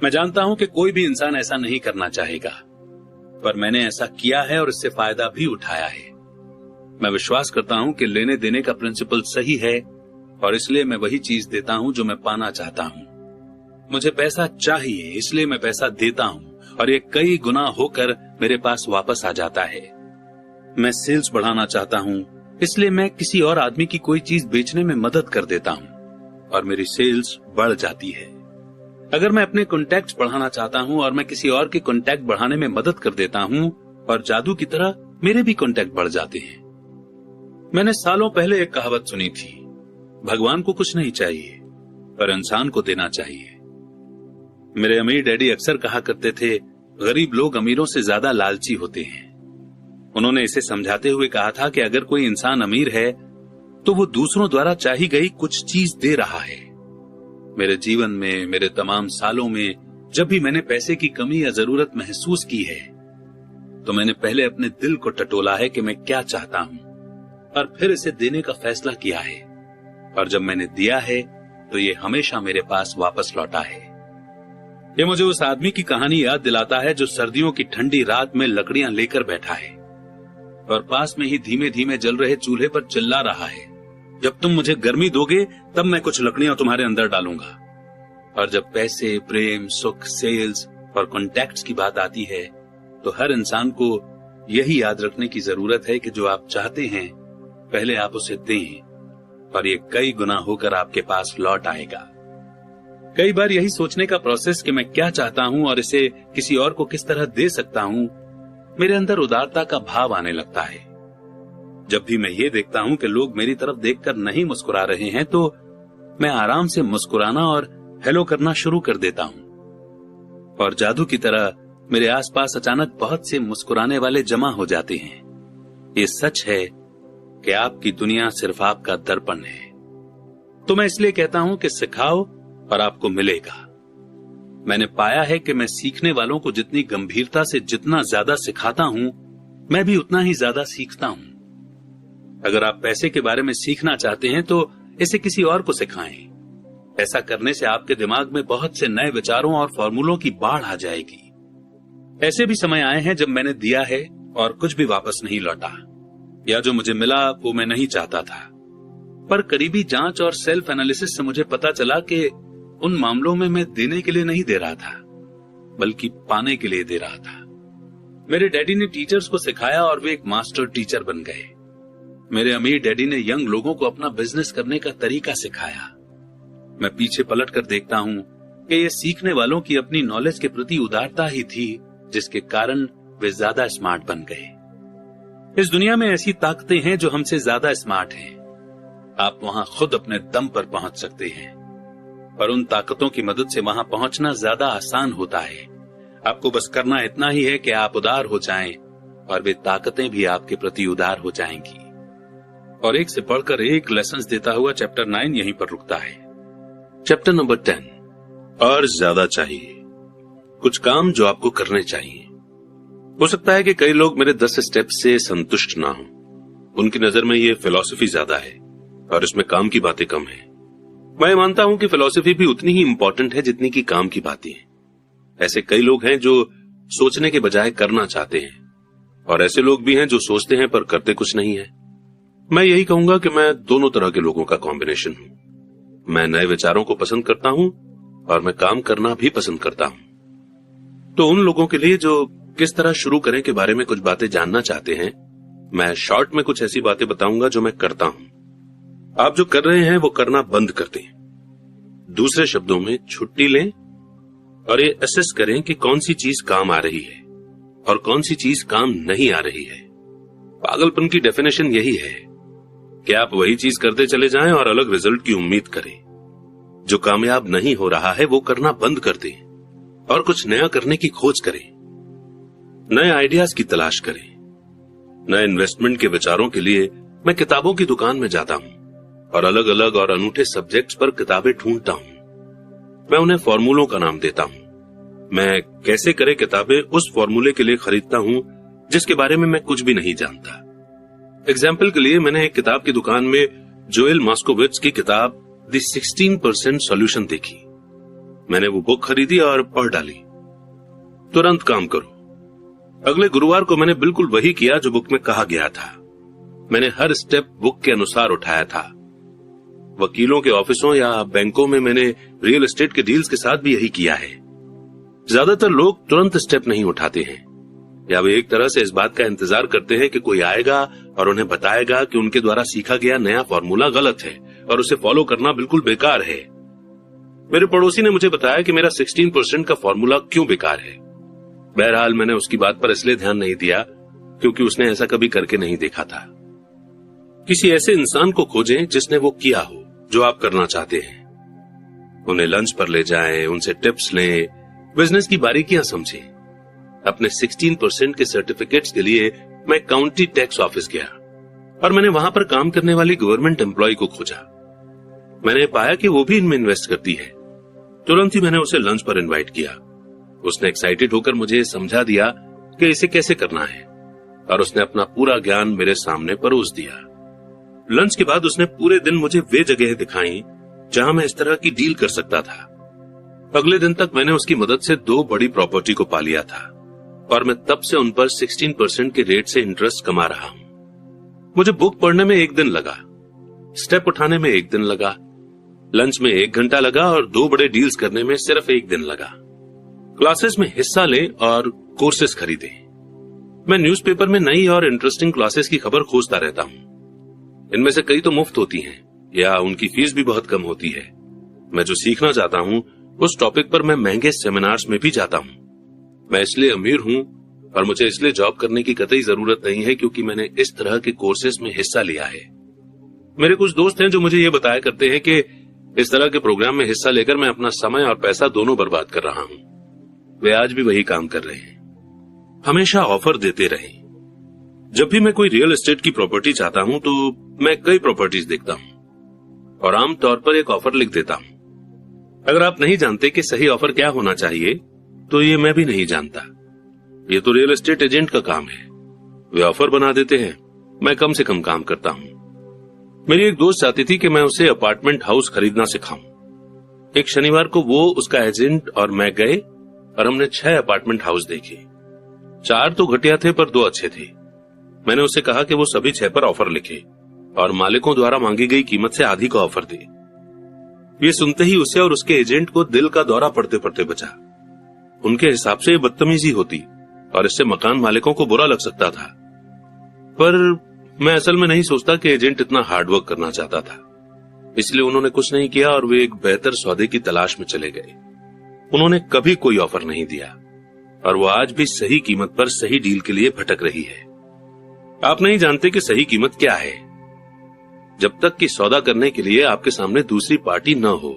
मैं जानता हूं कि कोई भी इंसान ऐसा नहीं करना चाहेगा, पर मैंने ऐसा किया है और इससे फायदा भी उठाया है। मैं विश्वास करता हूं कि लेने देने का प्रिंसिपल सही है और इसलिए मैं वही चीज देता हूं जो मैं पाना चाहता हूं। मुझे पैसा चाहिए, इसलिए मैं पैसा देता हूं और ये कई गुना होकर मेरे पास वापस आ जाता है। मैं सेल्स बढ़ाना चाहता हूं, इसलिए मैं किसी और आदमी की कोई चीज बेचने में मदद कर देता हूं और मेरी सेल्स बढ़ जाती है। अगर मैं अपने कॉन्टैक्ट्स बढ़ाना चाहता हूं और मैं किसी और के कॉन्टैक्ट बढ़ाने में मदद कर देता हूं और जादू की तरह मेरे भी कॉन्टैक्ट बढ़ जाते हैं। मैंने सालों पहले एक कहावत सुनी थी, भगवान को कुछ नहीं चाहिए पर इंसान को देना चाहिए। मेरे अमीर डैडी अक्सर कहा करते थे, गरीब लोग अमीरों से ज्यादा लालची होते हैं। उन्होंने इसे समझाते हुए कहा था कि अगर कोई इंसान अमीर है तो वो दूसरों द्वारा चाही गई कुछ चीज दे रहा है। मेरे जीवन में, मेरे तमाम सालों में जब भी मैंने पैसे की कमी या जरूरत महसूस की है तो मैंने पहले अपने दिल को टटोला है कि मैं क्या चाहता हूं और फिर इसे देने का फैसला किया है, और जब मैंने दिया है तो ये हमेशा मेरे पास वापस लौटा है। ये मुझे उस आदमी की कहानी याद दिलाता है जो सर्दियों की ठंडी रात में लकड़ियां लेकर बैठा है और पास में ही धीमे धीमे जल रहे चूल्हे पर चिल्ला रहा है, जब तुम मुझे गर्मी दोगे तब मैं कुछ लकड़ियां तुम्हारे अंदर डालूंगा। और जब पैसे, प्रेम, सुख, सेल्स और कॉन्टैक्ट्स की बात आती है तो हर इंसान को यही याद रखने की जरूरत है कि जो आप चाहते हैं पहले आप उसे दें और ये कई गुना होकर आपके पास लौट आएगा। कई बार यही सोचने का प्रोसेस कि मैं क्या चाहता हूं और इसे किसी और को किस तरह दे सकता हूं, मेरे अंदर उदारता का भाव आने लगता है। जब भी मैं ये देखता हूं कि लोग मेरी तरफ देखकर नहीं मुस्कुरा रहे हैं तो मैं आराम से मुस्कुराना और हेलो करना शुरू कर देता हूं और जादू की तरह मेरे आसपास अचानक बहुत से मुस्कुराने वाले जमा हो जाते हैं। ये सच है कि आपकी दुनिया सिर्फ आपका दर्पण है। तो मैं इसलिए कहता हूं कि सिखाओ और आपको मिलेगा। मैंने पाया है कि मैं सीखने वालों को जितनी गंभीरता से जितना ज्यादा सिखाता हूं, मैं भी उतना ही ज्यादा सीखता हूं। अगर आप पैसे के बारे में सीखना चाहते हैं तो इसे किसी और को सिखाएं। ऐसा करने से आपके दिमाग में बहुत से नए विचारों और फॉर्मूलों की बाढ़ आ जाएगी। ऐसे भी समय आए हैं जब मैंने दिया है और कुछ भी वापस नहीं लौटा, या जो मुझे मिला वो मैं नहीं चाहता था, पर करीबी जांच और सेल्फ एनालिसिस से मुझे पता चला कि उन मामलों में मैं देने के लिए नहीं दे रहा था बल्कि पाने के लिए दे रहा था। मेरे डैडी ने टीचर्स को सिखाया और वे एक मास्टर टीचर बन गए। मेरे अमीर डैडी ने यंग लोगों को अपना बिजनेस करने का तरीका सिखाया। मैं पीछे पलट कर देखता हूं कि ये सीखने वालों की अपनी नॉलेज के प्रति उदारता ही थी जिसके कारण वे ज्यादा स्मार्ट बन गए। इस दुनिया में ऐसी ताकतें हैं जो हमसे ज्यादा स्मार्ट हैं। आप वहां खुद अपने दम पर पहुंच सकते हैं, पर उन ताकतों की मदद से वहां पहुंचना ज्यादा आसान होता है। आपको बस करना इतना ही है कि आप उदार हो जाएं और वे ताकतें भी आपके प्रति उदार हो जाएंगी। और एक से बढ़कर एक लेसन देता हुआ चैप्टर 9 यहीं पर रुकता है। चैप्टर नंबर 10, और ज्यादा चाहिए। कुछ काम जो आपको करने चाहिए। हो सकता है कि कई लोग मेरे 10 स्टेप से संतुष्ट ना हो। उनकी नजर में ये फिलॉसफी ज्यादा है और इसमें काम की बातें कम है। मैं मानता हूं कि फिलॉसफी भी उतनी ही इंपॉर्टेंट है जितनी की काम की बातें हैं। ऐसे कई लोग हैं जो सोचने के बजाय करना चाहते हैं, और ऐसे लोग भी हैं जो सोचते हैं पर करते कुछ नहीं है। मैं यही कहूंगा कि मैं दोनों तरह के लोगों का कॉम्बिनेशन हूं। मैं नए विचारों को पसंद करता हूं और मैं काम करना भी पसंद करता हूं। तो उन लोगों के लिए जो किस तरह शुरू करें के बारे में कुछ बातें जानना चाहते हैं, मैं शॉर्ट में कुछ ऐसी बातें बताऊंगा जो मैं करता हूं। आप जो कर रहे हैं वो करना बंद कर दें। दूसरे शब्दों में, छुट्टी लें और ये असेस करें कि कौन सी चीज काम आ रही है और कौन सी चीज काम नहीं आ रही है। पागलपन की डेफिनेशन यही है कि आप वही चीज करते चले जाएं और अलग रिजल्ट की उम्मीद करें। जो कामयाब नहीं हो रहा है वो करना बंद कर दें और कुछ नया करने की खोज करें। नए आइडियाज की तलाश करें। नए इन्वेस्टमेंट के विचारों के लिए मैं किताबों की दुकान में जाता हूं और अलग अलग और अनूठे सब्जेक्ट्स पर किताबें ढूंढता हूं। मैं उन्हें फॉर्मूलों का नाम देता हूं। मैं कैसे करे किताबें उस फॉर्मूले के लिए खरीदता हूं जिसके बारे में मैं कुछ भी नहीं जानता। एग्जाम्पल के लिए मैंने एक किताब की दुकान में जोएल मॉस्कोविट्ज की किताब द 16% सॉल्यूशन देखी। मैंने वो बुक खरीदी और पढ़ डाली। तुरंत काम करो। अगले गुरुवार को मैंने बिल्कुल वही किया जो बुक में कहा गया था। मैंने हर स्टेप बुक के अनुसार उठाया था। वकीलों के ऑफिसों या बैंकों में मैंने रियल एस्टेट के डील्स के साथ भी यही किया है। ज्यादातर लोग तुरंत स्टेप नहीं उठाते हैं, या वे एक तरह से इस बात का इंतजार करते हैं कि कोई आएगा और उन्हें बताएगा कि उनके द्वारा सीखा गया नया फॉर्मूला गलत है और उसे फॉलो करना बिल्कुल बेकार है। मेरे पड़ोसी ने मुझे बताया कि मेरा 16% का फॉर्मूला क्यों बेकार है। बहरहाल मैंने उसकी बात पर इसलिए ध्यान नहीं दिया क्योंकि उसने ऐसा कभी करके नहीं देखा था। किसी ऐसे इंसान को खोजें जिसने वो किया हो जो आप करना चाहते हैं। उन्हें लंच पर ले जाएं, उनसे टिप्स लें, बिजनेस की बारीकियां समझें। अपने 16% के सर्टिफिकेट्स के लिए मैं काउंटी टैक्स ऑफिस गया और मैंने वहां पर काम करने वाली गवर्नमेंट एम्प्लॉय को खोजा। मैंने पाया कि वो भी इनमें इन्वेस्ट करती है। तुरंत ही मैंने उसे लंच पर इनवाइट किया। उसने एक्साइटेड होकर मुझे समझा दिया कि इसे कैसे करना है और उसने अपना पूरा ज्ञान मेरे सामने परोस दिया। लंच के बाद उसने पूरे दिन मुझे वे जगह दिखाई जहां मैं इस तरह की डील कर सकता था। अगले दिन तक मैंने उसकी मदद से 2 बड़ी प्रॉपर्टी को पा लिया था और मैं तब से उन पर 16% के रेट से इंटरेस्ट कमा रहा हूं। मुझे बुक पढ़ने में 1 दिन लगा, स्टेप उठाने में 1 दिन लगा, लंच में 1 घंटा लगा और 2 बड़े डील्स करने में सिर्फ 1 दिन लगा। क्लासेस में हिस्सा लें और कोर्सेस खरीदें। मैं न्यूज़पेपर में नई और इंटरेस्टिंग क्लासेस की खबर खोजता रहता हूं। इनमें से कई तो मुफ्त होती हैं या उनकी फीस भी बहुत कम होती है। मैं जो सीखना चाहता हूं उस टॉपिक पर मैं महंगे सेमिनार्स में भी जाता हूं। मैं इसलिए अमीर हूं और मुझे इसलिए जॉब करने की कतई जरूरत नहीं है क्योंकि मैंने इस तरह के कोर्सेज में हिस्सा लिया है। मेरे कुछ दोस्त हैं जो मुझे ये बताया करते हैं कि इस तरह के प्रोग्राम में हिस्सा लेकर मैं अपना समय और पैसा दोनों बर्बाद कर रहा हूं। वे आज भी वही काम कर रहे हैं। हमेशा ऑफर देते रहें। जब भी मैं कोई रियल एस्टेट की प्रॉपर्टी चाहता हूं तो मैं कई प्रॉपर्टीज देखता हूं और आमतौर पर एक ऑफर लिख देता हूं। अगर आप नहीं जानते कि सही ऑफर क्या होना चाहिए तो ये मैं भी नहीं जानता। ये तो रियल एस्टेट एजेंट का काम है। वे ऑफर बना देते हैं, मैं कम से कम काम करता हूं। मेरी एक दोस्त चाहती थी कि मैं उसे अपार्टमेंट हाउस खरीदना सिखाऊं। एक शनिवार को वो, उसका एजेंट और मैं गए और हमने 6 अपार्टमेंट हाउस देखे। 4 तो घटिया थे पर 2 अच्छे थे। मैंने उसे कहा कि वो सभी 6 पर ऑफर लिखे और मालिकों द्वारा मांगी गई कीमत से आधी का ऑफर दे। ये सुनते ही उसे और उसके एजेंट को दिल का दौरा पड़ते पड़ते बचा। उनके हिसाब से ये बदतमीजी होती और इससे मकान मालिकों को बुरा लग सकता था, पर मैं असल में नहीं सोचता कि एजेंट इतना हार्डवर्क करना चाहता था। इसलिए उन्होंने कुछ नहीं किया और वे एक बेहतर सौदे की तलाश में चले गए। उन्होंने कभी कोई ऑफर नहीं दिया और वो आज भी सही कीमत पर सही डील के लिए भटक रही है। आप नहीं जानते कि सही कीमत क्या है जब तक कि सौदा करने के लिए आपके सामने दूसरी पार्टी न हो।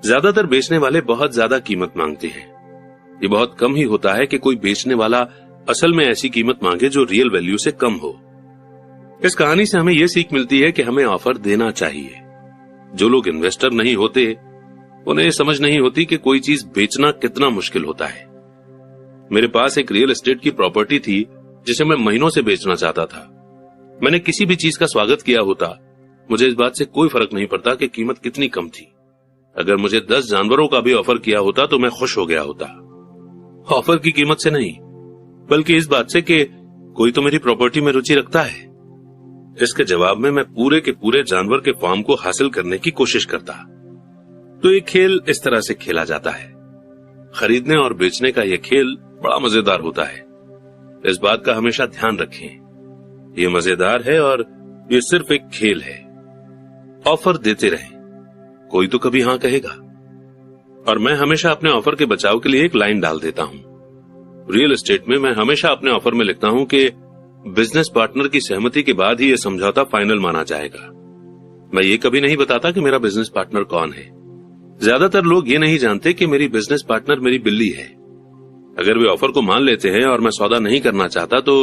ज्यादातर बेचने वाले बहुत ज्यादा कीमत मांगते हैं। ये बहुत कम ही होता है कि कोई बेचने वाला असल में ऐसी कीमत मांगे जो रियल वैल्यू से कम हो। इस कहानी से हमें यह सीख मिलती है कि हमें ऑफर देना चाहिए। जो लोग इन्वेस्टर नहीं होते उन्हें समझ नहीं होती कि कोई चीज बेचना कितना मुश्किल होता है। मेरे पास एक रियल एस्टेट की प्रॉपर्टी थी जिसे मैं महीनों से बेचना चाहता था। मैंने किसी भी चीज का स्वागत किया होता, मुझे इस बात से कोई फर्क नहीं पड़ता कि कीमत कितनी कम थी। अगर मुझे 10 जानवरों का भी ऑफर किया होता तो मैं खुश हो गया होता। ऑफर की कीमत से नहीं, बल्कि इस बात से कि कोई तो मेरी प्रॉपर्टी में रुचि रखता है। इसके जवाब में मैं पूरे के पूरे जानवर के फार्म को हासिल करने की कोशिश करता। तो ये खेल इस तरह से खेला जाता है। खरीदने और बेचने का यह खेल बड़ा मजेदार होता है। इस बात का हमेशा ध्यान रखें। ये मजेदार है और ये सिर्फ एक खेल है। ऑफर देते रहें, कोई तो कभी हां कहेगा। और मैं हमेशा अपने ऑफर के बचाव के लिए एक लाइन डाल देता हूं। रियल एस्टेट में मैं हमेशा अपने ऑफर में लिखता हूं कि बिजनेस पार्टनर की सहमति के बाद ही यह समझौता फाइनल माना जाएगा। मैं ये कभी नहीं बताता कि मेरा बिजनेस पार्टनर कौन है। ज्यादातर लोग ये नहीं जानते कि मेरी बिजनेस पार्टनर मेरी बिल्ली है। अगर वे ऑफर को मान लेते हैं और मैं सौदा नहीं करना चाहता तो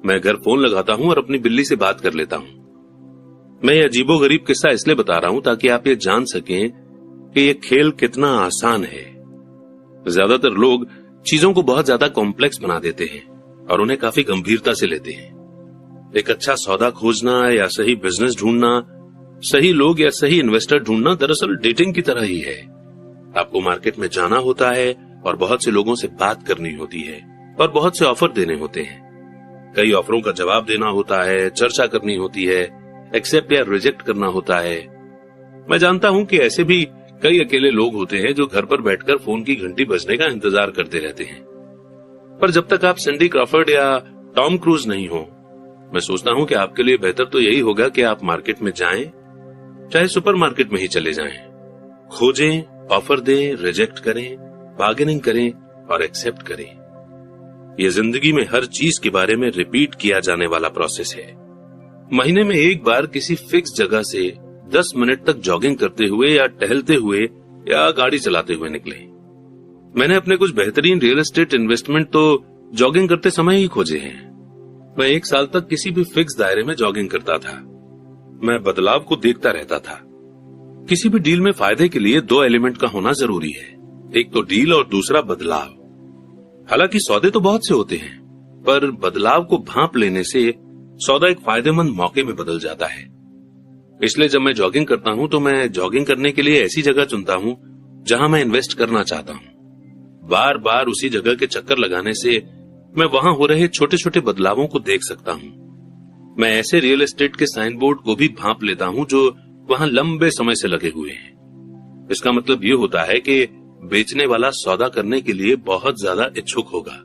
मैं घर फोन लगाता हूं और अपनी बिल्ली से बात कर लेता हूं। मैं ये अजीबोगरीब किस्सा इसलिए बता रहा हूं ताकि आप ये जान सकें कि ये खेल कितना आसान है। ज्यादातर लोग चीजों को बहुत ज्यादा कॉम्प्लेक्स बना देते हैं और उन्हें काफी गंभीरता से लेते हैं। एक अच्छा सौदा खोजना या सही बिजनेस ढूंढना, सही लोग या सही इन्वेस्टर ढूंढना दरअसल डेटिंग की तरह ही है। आपको मार्केट में जाना होता है और बहुत से लोगों से बात करनी होती है और बहुत से ऑफर देने होते हैं। कई ऑफरों का जवाब देना होता है, चर्चा करनी होती है, एक्सेप्ट या रिजेक्ट करना होता है। मैं जानता हूं कि ऐसे भी कई अकेले लोग होते हैं जो घर पर बैठकर फोन की घंटी बजने का इंतजार करते रहते हैं। पर जब तक आप सिंडी क्रॉफर्ड या टॉम क्रूज नहीं हो, मैं सोचता हूं कि आपके लिए बेहतर तो यही होगा कि आप मार्केट में जाएं, चाहे सुपरमार्केट में ही चले जाएं, खोजें, ऑफर दें, रिजेक्ट करें, बार्गेनिंग करें और एक्सेप्ट करें। यह जिंदगी में हर चीज के बारे में रिपीट किया जाने वाला प्रोसेस है। महीने में एक बार किसी फिक्स जगह से 10 मिनट तक जॉगिंग करते हुए या टहलते हुए या गाड़ी चलाते हुए निकले। मैंने अपने कुछ बेहतरीन रियल एस्टेट इन्वेस्टमेंट तो जॉगिंग करते समय ही खोजे हैं। मैं 1 साल तक किसी भी फिक्स दायरे में जॉगिंग करता था। मैं बदलाव को देखता रहता था। किसी भी डील में फायदे के लिए 2 एलिमेंट का होना जरूरी है, एक तो डील और दूसरा बदलाव। हालांकि सौदे तो बहुत से होते हैं, पर बदलाव को भांप लेने से सौदा एक फायदेमंद मौके में बदल जाता है। इसलिए जब मैं जॉगिंग करता हूं तो मैं जॉगिंग करने के लिए ऐसी जगह चुनता हूं जहां मैं इन्वेस्ट करना चाहता हूं। बार बार उसी जगह के चक्कर लगाने से मैं वहां हो रहे छोटे छोटे बदलावों को देख सकता हूं। मैं ऐसे रियल एस्टेट के साइन बोर्ड को भी भांप लेता हूं जो वहां लंबे समय से लगे हुए हैं। इसका मतलब ये होता है कि बेचने वाला सौदा करने के लिए बहुत ज्यादा इच्छुक होगा।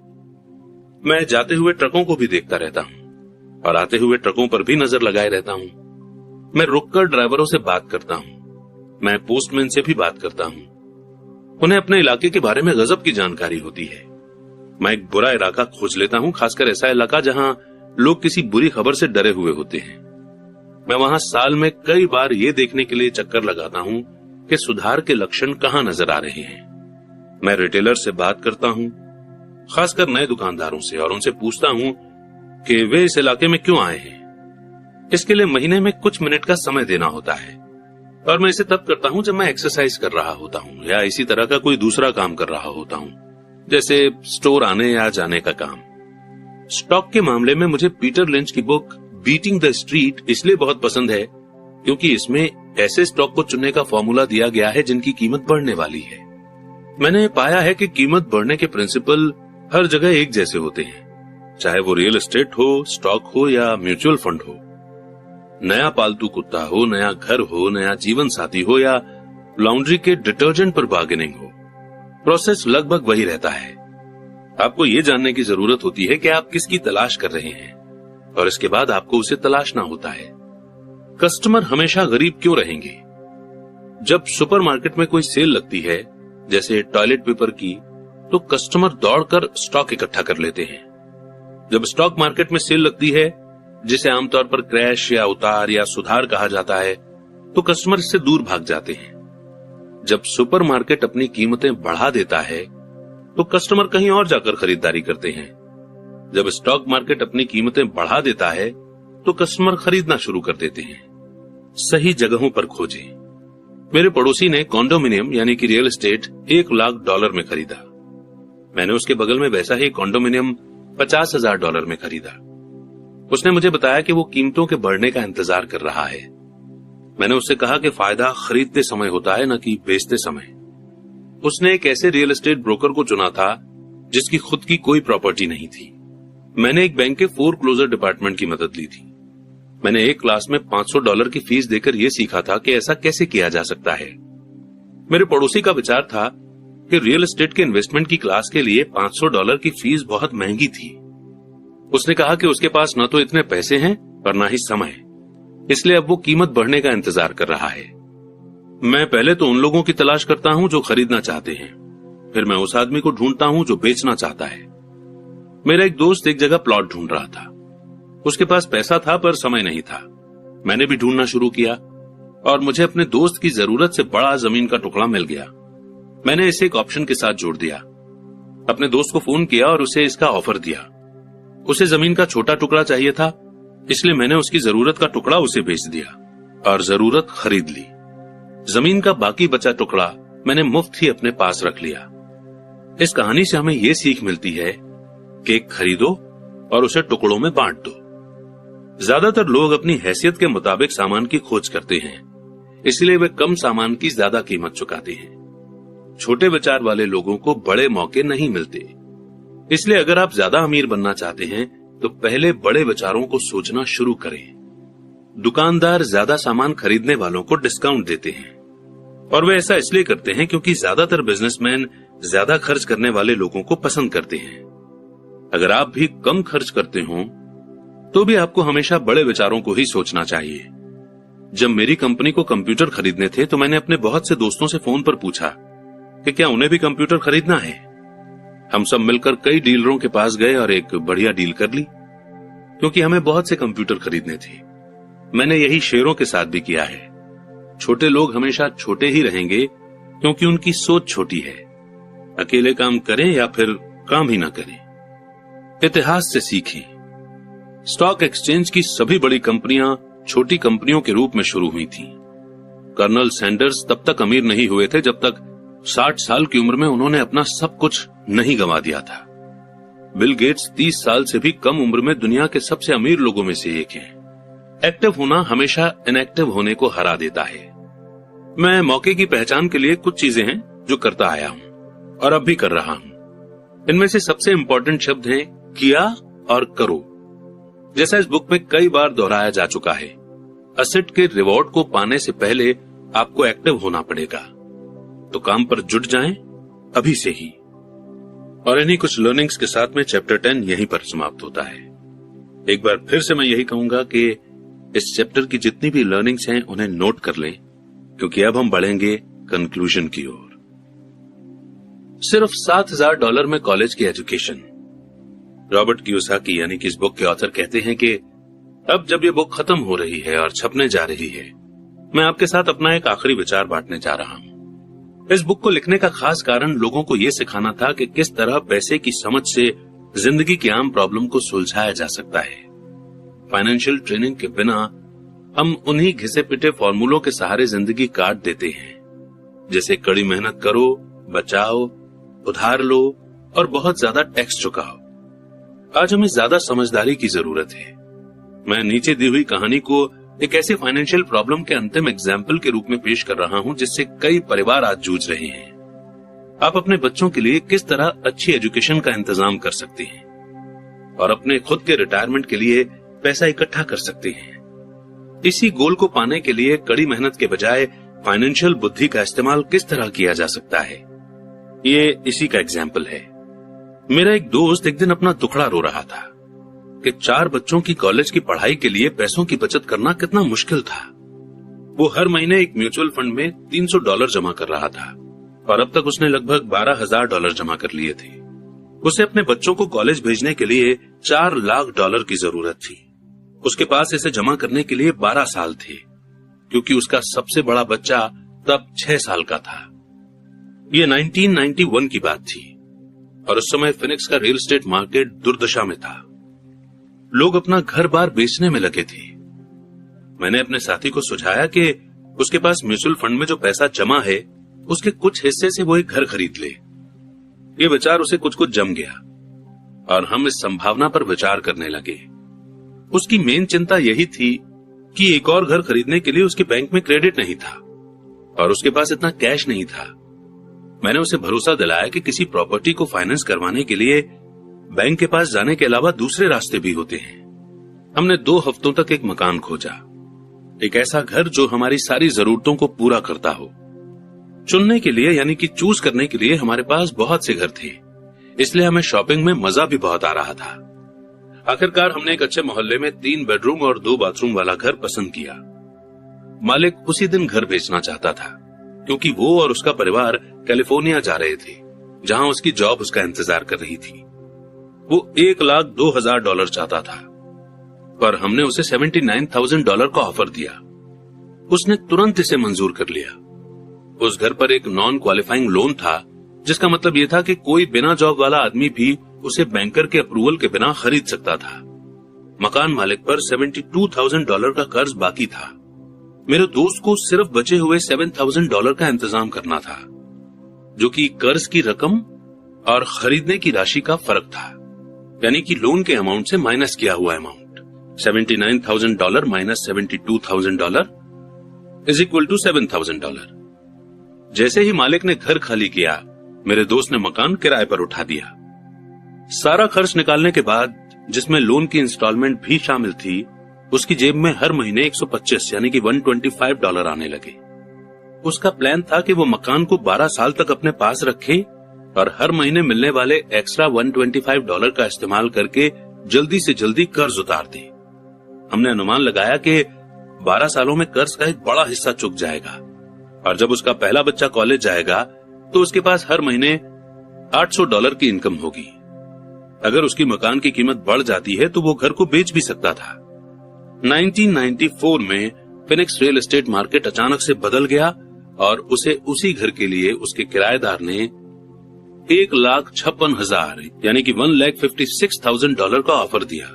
मैं जाते हुए ट्रकों को भी देखता रहता हूं और आते हुए ट्रकों पर भी नजर लगाए रहता हूं। मैं रुककर ड्राइवरों से बात करता हूं। मैं पोस्टमैन से भी बात करता हूं। उन्हें अपने इलाके के बारे में गजब की जानकारी होती है। मैं एक बुरा इलाका खोज लेता हूं, खासकर ऐसा इलाका जहां लोग किसी बुरी खबर से डरे हुए होते हैं। मैं वहां साल में कई बार ये देखने के लिए चक्कर लगाता हूं कि सुधार के लक्षण कहां नजर आ रहे हैं। मैं रिटेलर से बात करता हूं, खासकर नए दुकानदारों से, और उनसे पूछता हूं कि वे इस इलाके में क्यों आए हैं। इसके लिए महीने में कुछ मिनट का समय देना होता है और मैं इसे तब करता हूं जब मैं एक्सरसाइज कर रहा होता हूं या इसी तरह का कोई दूसरा काम कर रहा होता हूं, जैसे स्टोर आने या जाने का काम। स्टॉक के मामले में मुझे पीटर लिंच की बुक बीटिंग द स्ट्रीट इसलिए बहुत पसंद है क्योंकि इसमें ऐसे स्टॉक को चुनने का फॉर्मूला दिया गया है जिनकी कीमत बढ़ने वाली है। मैंने पाया है कि कीमत बढ़ने के प्रिंसिपल हर जगह एक जैसे होते हैं, चाहे वो रियल एस्टेट हो, स्टॉक हो या म्यूचुअल फंड हो। नया पालतू कुत्ता हो, नया घर हो, नया जीवन साथी हो या लॉन्ड्री के डिटर्जेंट पर बार्गेनिंग हो, प्रोसेस लगभग वही रहता है। आपको ये जानने की जरूरत होती है कि आप किसकी तलाश कर रहे हैं और इसके बाद आपको उसे तलाशना होता है। कस्टमर हमेशा गरीब क्यों रहेंगे? जब सुपरमार्केट में कोई सेल लगती है, जैसे टॉयलेट पेपर की, तो कस्टमर दौड़कर स्टॉक इकट्ठा कर लेते हैं। जब स्टॉक मार्केट में सेल लगती है, जिसे आमतौर पर क्रैश या उतार या सुधार कहा जाता है, तो कस्टमर इससे दूर भाग जाते हैं। जब सुपरमार्केट अपनी कीमतें बढ़ा देता है, तो कस्टमर कहीं और जाकर खरीदारी करते हैं। जब स्टॉक मार्केट अपनी कीमतें बढ़ा देता है, तो कस्टमर खरीदना शुरू कर देते हैं। सही जगहों पर खोजें। मेरे पड़ोसी ने कॉन्डोमिनियम यानी कि रियल एस्टेट $1 लाख में खरीदा। मैंने उसके बगल में वैसा ही कॉन्डोमिनियम $50,000 में खरीदा। उसने मुझे बताया कि वो कीमतों के बढ़ने का इंतजार कर रहा है। मैंने उससे कहा कि फायदा खरीदते समय होता है, न कि बेचते समय। उसने एक ऐसे रियल एस्टेट ब्रोकर को चुना था जिसकी खुद की कोई प्रॉपर्टी नहीं थी। मैंने एक बैंक के फोरक्लोजर डिपार्टमेंट की मदद ली थी। मैंने एक क्लास में $500 की फीस देकर यह सीखा था कि ऐसा कैसे किया जा सकता है। मेरे पड़ोसी का विचार था कि रियल एस्टेट के इन्वेस्टमेंट की क्लास के लिए $500 की फीस बहुत महंगी थी। उसने कहा कि उसके पास न तो इतने पैसे हैं और न ही समय, इसलिए अब वो कीमत बढ़ने का इंतजार कर रहा है। मैं पहले तो उन लोगों की तलाश करता हूं जो खरीदना चाहते हैं, फिर मैं उस आदमी को ढूंढता हूं जो बेचना चाहता है। मेरा एक दोस्त एक जगह प्लॉट ढूंढ रहा था। उसके पास पैसा था पर समय नहीं था। मैंने भी ढूंढना शुरू किया और मुझे अपने दोस्त की जरूरत से बड़ा जमीन का टुकड़ा मिल गया। मैंने इसे एक ऑप्शन के साथ जोड़ दिया। अपने दोस्त को फोन किया और उसे इसका ऑफर दिया। उसे जमीन का छोटा टुकड़ा चाहिए था, इसलिए मैंने उसकी जरूरत का टुकड़ा उसे बेच दिया और जरूरत खरीद ली। जमीन का बाकी बचा टुकड़ा मैंने मुफ्त ही अपने पास रख लिया। इस कहानी से हमें यह सीख मिलती है कि खरीदो और उसे टुकड़ों में बांट दो। ज्यादातर लोग अपनी हैसियत के मुताबिक सामान की खोज करते हैं, इसलिए वे कम सामान की ज्यादा कीमत चुकाते हैं। छोटे विचार वाले लोगों को बड़े मौके नहीं मिलते। इसलिए अगर आप ज्यादा अमीर बनना चाहते हैं तो पहले बड़े विचारों को सोचना शुरू करें। दुकानदार ज्यादा सामान खरीदने वालों को डिस्काउंट देते हैं, और वे ऐसा इसलिए करते हैं क्योंकि ज्यादातर बिजनेसमैन ज्यादा खर्च करने वाले लोगों को पसंद करते हैं। अगर आप भी कम खर्च करते हो तो भी आपको हमेशा बड़े विचारों को ही सोचना चाहिए। जब मेरी कंपनी को कंप्यूटर खरीदने थे तो मैंने अपने बहुत से दोस्तों से फोन पर पूछा कि क्या उन्हें भी कंप्यूटर खरीदना है। हम सब मिलकर कई डीलरों के पास गए और एक बढ़िया डील कर ली, क्योंकि हमें बहुत से कंप्यूटर खरीदने थे। मैंने यही शेयरों के साथ भी किया है। छोटे लोग हमेशा छोटे ही रहेंगे क्योंकि उनकी सोच छोटी है। अकेले काम करें या फिर काम ही ना करें। इतिहास से सीखें। स्टॉक एक्सचेंज की सभी बड़ी कंपनियां छोटी कंपनियों के रूप में शुरू हुई थीं। कर्नल सैंडर्स तब तक अमीर नहीं हुए थे जब तक 60 साल की उम्र में उन्होंने अपना सब कुछ नहीं गंवा दिया था। बिल गेट्स 30 साल से भी कम उम्र में दुनिया के सबसे अमीर लोगों में से एक हैं। एक्टिव होना हमेशा इनएक्टिव होने को हरा देता है। मैं मौके की पहचान के लिए कुछ चीजें हैं जो करता आया हूं और अब भी कर रहा हूं। इनमें से सबसे इंपॉर्टेंट शब्द हैं किया और करो। जैसा इस बुक में कई बार दोहराया जा चुका है, असेट के रिवॉर्ड को पाने से पहले आपको एक्टिव होना पड़ेगा। तो काम पर जुट जाएं अभी से ही। और इन्हीं कुछ लर्निंग्स के साथ में चैप्टर 10 यहीं पर समाप्त होता है। एक बार फिर से मैं यही कहूंगा कि इस चैप्टर की जितनी भी लर्निंग्स हैं उन्हें नोट कर लें, क्योंकि अब हम बढ़ेंगे कंक्लूजन की ओर। सिर्फ $7,000 में कॉलेज की एजुकेशन। रॉबर्ट कियोसाकी यानी कि इस बुक के ऑथर कहते हैं कि अब जब ये बुक खत्म हो रही है और छपने जा रही है, मैं आपके साथ अपना एक आखिरी विचार बांटने जा रहा हूं। इस बुक को लिखने का खास कारण लोगों को यह सिखाना था कि किस तरह पैसे की समझ से जिंदगी की आम प्रॉब्लम को सुलझाया जा सकता है। फाइनेंशियल ट्रेनिंग के बिना हम उन्हीं घिसे पिटे फॉर्मूलों के सहारे जिंदगी काट देते हैं, जैसे कड़ी मेहनत करो, बचाओ, उधार लो और बहुत ज्यादा टैक्स चुकाओ। आज हमें ज्यादा समझदारी की जरूरत है। मैं नीचे दी हुई कहानी को एक ऐसे फाइनेंशियल प्रॉब्लम के अंतिम एग्जाम्पल के रूप में पेश कर रहा हूं जिससे कई परिवार आज जूझ रहे हैं। आप अपने बच्चों के लिए किस तरह अच्छी एजुकेशन का इंतजाम कर सकते हैं और अपने खुद के रिटायरमेंट के लिए पैसा इकट्ठा कर सकते हैं। इसी गोल को पाने के लिए कड़ी मेहनत के बजाय फाइनेंशियल बुद्धि का इस्तेमाल किस तरह किया जा सकता है, ये इसी का एग्जाम्पल है। मेरा एक दोस्त एक दिन अपना दुखड़ा रो रहा था कि 4 बच्चों की कॉलेज की पढ़ाई के लिए पैसों की बचत करना कितना मुश्किल था। वो हर महीने एक म्यूचुअल फंड में $300 जमा कर रहा था और अब तक उसने लगभग $12,000 जमा कर लिए थे। उसे अपने बच्चों को कॉलेज भेजने के लिए $4 लाख की जरूरत थी। उसके पास इसे जमा करने के लिए 12 साल थे, क्योंकि उसका सबसे बड़ा बच्चा तब 6 साल का था। ये 1991 की बात थी और उस समय फिनिक्स का रियल एस्टेट मार्केट दुर्दशा में था। लोग अपना घर बार बेचने में लगे थे। मैंने अपने साथी को सुझाया कि उसके पास म्यूचुअल फंड में जो पैसा जमा है उसके कुछ हिस्से से वो एक घर खरीद ले। ये विचार उसे कुछ कुछ जम गया और हम इस संभावना पर विचार करने लगे। उसकी मेन चिंता यही थी कि एक और घर खरीदने के लिए उसके बैंक में क्रेडिट नहीं था और उसके पास इतना कैश नहीं था। मैंने उसे भरोसा दिलाया कि किसी प्रॉपर्टी को फाइनेंस करवाने के लिए बैंक के पास जाने के अलावा दूसरे रास्ते भी होते हैं। हमने 2 हफ्तों तक एक मकान खोजा, एक ऐसा घर जो हमारी सारी जरूरतों को पूरा करता हो। चुनने के लिए यानी कि चूज करने के लिए हमारे पास बहुत से घर थे, इसलिए हमें शॉपिंग में मजा भी बहुत आ रहा था। आखिरकार हमने एक अच्छे मोहल्ले में 3 बेडरूम और 2 बाथरूम वाला घर पसंद किया। मालिक उसी दिन घर बेचना चाहता था, क्योंकि वो और उसका परिवार कैलिफोर्निया जा रहे थे, जहां उसकी जॉब उसका इंतजार कर रही थी। वो $1,02,000 चाहता था, पर हमने उसे $79,000 का ऑफर दिया। उसने तुरंत इसे मंजूर कर लिया। उस घर पर एक नॉन क्वालिफाइंग लोन था, जिसका मतलब यह था कि कोई बिना जॉब वाला आदमी भी उसे बैंकर के अप्रूवल के बिना खरीद सकता था। मकान मालिक पर $72,000 का कर्ज बाकी था। मेरे दोस्त को सिर्फ बचे हुए $7,000 का इंतजाम करना था, जो कि कर्ज की रकम और खरीदने की राशि का फर्क था, यानी कि लोन के अमाउंट से माइनस किया हुआ amount. $79,000 minus $72,000 is equal to $7,000। जैसे ही मालिक ने घर खाली किया, मेरे दोस्त ने मकान किराए पर उठा दिया। सारा खर्च निकालने के बाद, जिसमें लोन की इंस्टॉलमेंट भी शामिल थी, उसकी जेब में हर महीने 125 यानी कि $125 आने लगे। उसका प्लान था कि वो मकान को 12 साल तक अपने पास रखे और हर महीने मिलने वाले एक्स्ट्रा $125 का इस्तेमाल करके जल्दी से जल्दी कर्ज उतार दे। हमने अनुमान लगाया कि 12 सालों में कर्ज का एक बड़ा हिस्सा चुक जाएगा और जब उसका पहला बच्चा कॉलेज जाएगा तो उसके पास हर महीने $800 की इनकम होगी। अगर उसकी मकान की कीमत बढ़ जाती है तो वो घर को बेच भी सकता था। 1994 में फिनिक्स रियल एस्टेट मार्केट अचानक से बदल गया और उसे उसी घर के लिए उसके किराएदार ने $1,56,000 यानी कि $1,56,000 का ऑफर दिया,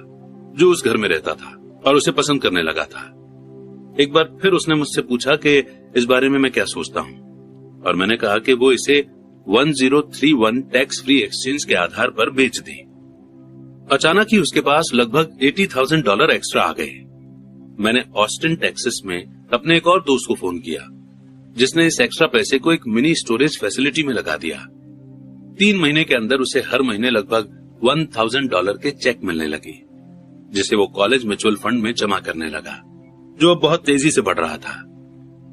जो उस घर में रहता था और उसे पसंद करने लगा था। एक बार फिर उसने मुझसे पूछा कि इस बारे में मैं क्या सोचता हूं, और मैंने कहा कि वो इसे 1031 टैक्स फ्री एक्सचेंज के आधार पर बेच दे। अचानक ही उसके पास लगभग $80,000 एक्स्ट्रा आ गए। मैंने ऑस्टिन टेक्सास में अपने एक और दोस्त को फोन किया, जिसने इस एक्स्ट्रा पैसे को एक मिनी स्टोरेज फैसिलिटी में लगा दिया। 3 महीने के अंदर उसे हर महीने लगभग $1,000 के चेक मिलने लगे, जिसे वो कॉलेज म्यूचुअल फंड में जमा करने लगा, जो अब बहुत तेजी से बढ़ रहा था।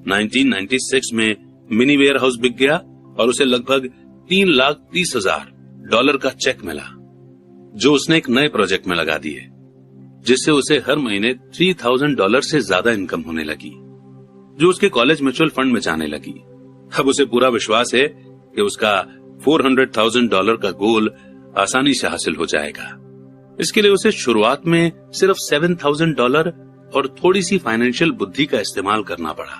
1996 में मिनी वेयर हाउस बिक गया और उसे लगभग $3,30,000 का चेक मिला, जो उसने एक नए प्रोजेक्ट में लगा दिए, जिससे उसे हर महीने $3,000 से ज्यादा इनकम होने लगी, जो उसके कॉलेज म्यूचुअल फंड में जाने लगी। अब उसे पूरा विश्वास है कि उसका $400,000 का गोल आसानी से हासिल हो जाएगा। इसके लिए उसे शुरुआत में सिर्फ $7,000 और थोड़ी सी फाइनेंशियल बुद्धि का इस्तेमाल करना पड़ा।